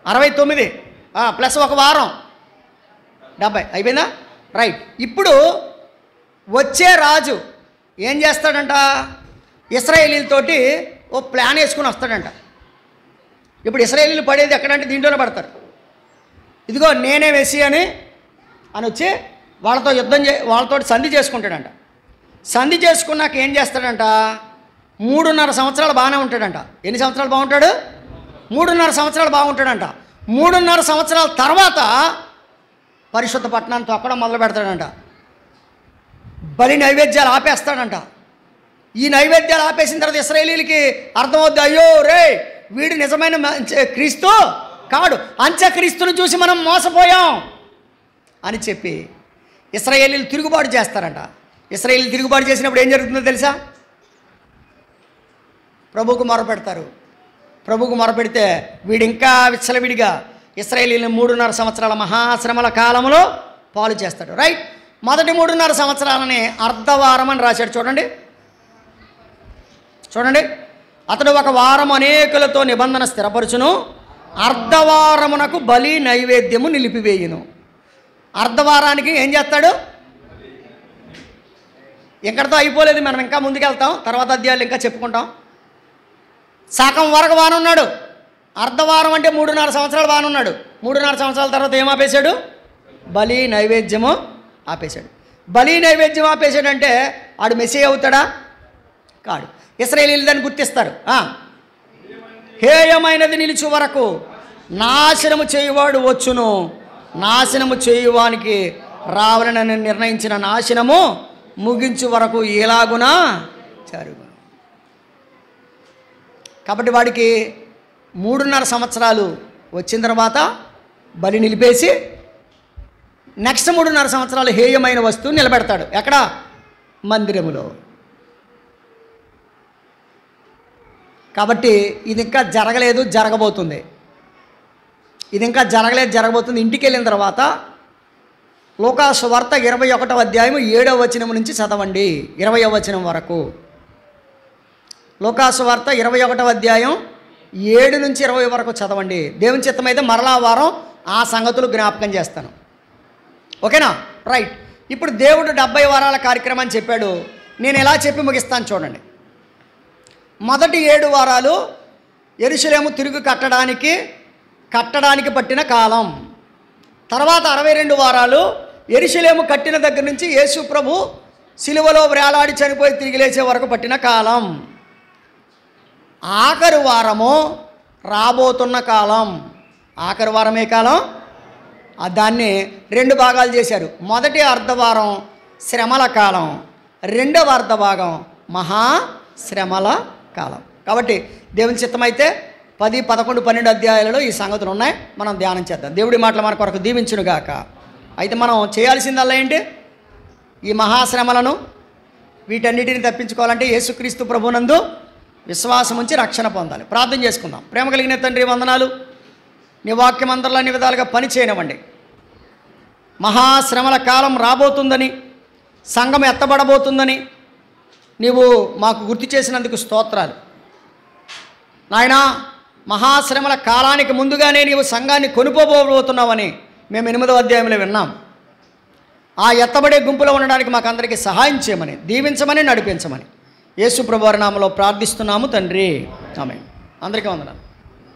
69 ప్లస్ ఒక వారం 70 అయిపోయిందా? రైట్. ఇప్పుడు వచ్చే రాజు ఏం చేస్తాడంట? ఇశ్రాయేలీలతోటి ఓ ప్లాన్ వేసుకుని వస్తాడంట. ఇప్పుడు ఇశ్రాయేలీలు పడేది ఎక్కడంటే దీంట్లోనే పడతారు. ఇదిగో నేనే మెస్సియా అని వచ్చి వాళ్ళతో వాళ్ళతో సంధి చేసుకుంటాడంట. సంధి చేసుకున్నాక ఏం చేస్తాడంట, 3.5 సంవత్సరాలు బాగానే ఉంటాడంట. ఎన్ని సంవత్సరాలు బాగుంటాడు? 3.5 సంవత్సరాలు బాగుంటాడంట. 3.5 సంవత్సరాల తర్వాత పరిశుద్ధ పట్టణాన్ని తొక్కడం మొదలు పెడతాడంట. బలి నైవేద్యాలు ఆపేస్తాడంట. ఈ నైవేద్యాలు ఆపేసిన తర్వాత ఇశ్రాయేలీలకి అర్థమవుద్ది, అయ్యో రే వీడు నిజమైన క్రీస్తు కాడు, అంత్యక్రీస్తుని చూసి మనం మోసపోయాం అని చెప్పి ఇశ్రాయేలీలు తిరుగుబాటు చేస్తారంట. ఇశ్రాయేలీలు తిరుగుబాటు చేసినప్పుడు ఏం జరుగుతుందో తెలుసా? ప్రభువుకు మొరపెడతారు. ప్రభువుకు మొరపెడితే వీడు ఇంకా విచ్చలవిడిగా ఇశ్రాయేలీలను 3.5 సంవత్సరాల మహాశ్రమల కాలంలో పాలు చేస్తాడు. రైట్. మొదటి 3.5 సంవత్సరాలని అర్ధవారం అని రాశాడు. చూడండి. అతడు 1 వారం అనేకులతో నిబంధన స్థిరపరచును, అర్ధవారమునకు బలి నైవేద్యము నిలిపివేయును. అర్ధవారానికి ఏం చేస్తాడు? ఎక్కడితో అయిపోలేదు, మనం ఇంకా ముందుకెళ్తాం, తర్వాత అధ్యాయాలు ఇంకా చెప్పుకుంటాం. సగం వరకు బానున్నాడు. అర్ధవారం అంటే 3.5 సంవత్సరాలు బానున్నాడు. 3.5 సంవత్సరాల తర్వాత ఏం ఆపేశాడు? బలి నైవేద్యము ఆపేశాడు. బలి నైవేద్యం ఆపేశాడంటే ఆడు మెస్సీయా అవుతాడా? కాడు. ఇశ్రాయేలీలు దాన్ని గుర్తిస్తారు. హేయమైనది నిలిచే వరకు నాశనము చేయువాడు వచ్చును, నాశనము చేయువానికి రావాలని నిర్ణయించిన నాశనము ముగించు వరకు ఎలాగునా జరుగును. కాబట్టి వాడికి 3.5 సంవత్సరాలు వచ్చిన తర్వాత బలి నిలిపేసి నెక్స్ట్ 3.5 సంవత్సరాలు హేయమైన వస్తువు నిలబెడతాడు. ఎక్కడ? మందిరములో. కాబట్టి ఇది ఇంకా జరగలేదు, జరగబోతుంది. జరగబోతుంది. ఇంటికి వెళ్ళిన తర్వాత లూకాసు సువార్త 21వ అధ్యాయం 7వ వచనం నుంచి చదవండి, 20వ వచనం వరకు. లూకాసు సువార్త 21వ అధ్యాయం 7 నుంచి 20 వరకు చదవండి. దేవుని చిత్తమైతే మరలా వారం ఆ సంగతులు జ్ఞాపకం చేస్తాను. ఓకేనా? రైట్. ఇప్పుడు దేవుడు 70 వారాల కార్యక్రమాన్ని చెప్పాడు. నేను ఎలా చెప్పి ముగిస్తాను చూడండి. మొదటి 7 వారాలు యెరూషలేము తిరిగి కట్టడానికి పట్టిన కాలం. తర్వాత 62 వారాలు యెరూషలేము కట్టిన దగ్గర నుంచి యేసు ప్రభు సిలువలో వేలాడి చనిపోయి తిరిగి లేచే వరకు పట్టిన కాలం. ఆఖరి వారము రాబోతున్న కాలం. ఆఖరి వారమే కాలం. దాన్ని 2 భాగాలు చేశారు. మొదటి అర్ధవారం శ్రమల కాలం, రెండవ అర్ధభాగం మహాశ్రమల కాలం. కాబట్టి దేవుని చిత్తమైతే 10, 11, 12 అధ్యాయాలలో ఈ సంగతులు ఉన్నాయి. మనం ధ్యానం చేద్దాం. దేవుడి మాటలు మన కొరకు దీవించునుగాక. అయితే మనం చేయాల్సిందల్లా ఏంటి? ఈ మహాశ్రమలను వీటన్నిటిని తప్పించుకోవాలంటే యేసుక్రీస్తు ప్రభునందు విశ్వాసం ఉంచి రక్షణ పొందాలి. ప్రార్థన చేసుకుందాం. ప్రేమ కలిగిన తండ్రి, వందనాలు. నీ వాక్యం అందరిలో అన్ని విధాలుగా పని చేయనివ్వండి. మహాశ్రమల కాలం రాబోతుందని, సంఘం ఎత్తబడబోతుందని నీవు మాకు గుర్తు చేసినందుకు స్తోత్రాలు నాయనా. మహాశ్రమల కాలానికి ముందుగానే నీవు సంఘాన్ని కొనుక్కోబోతున్నావని మేము 8వ అధ్యాయంలో విన్నాం. ఆ ఎత్తబడే గుంపులో ఉండడానికి మాకు అందరికీ సహాయం చేయమని, దీవించమని, నడిపించమని యేసు ప్రభువారి నామములో ప్రార్థిస్తున్నాము తండ్రి. ఆమేన్. అందరికీ వందనాలు.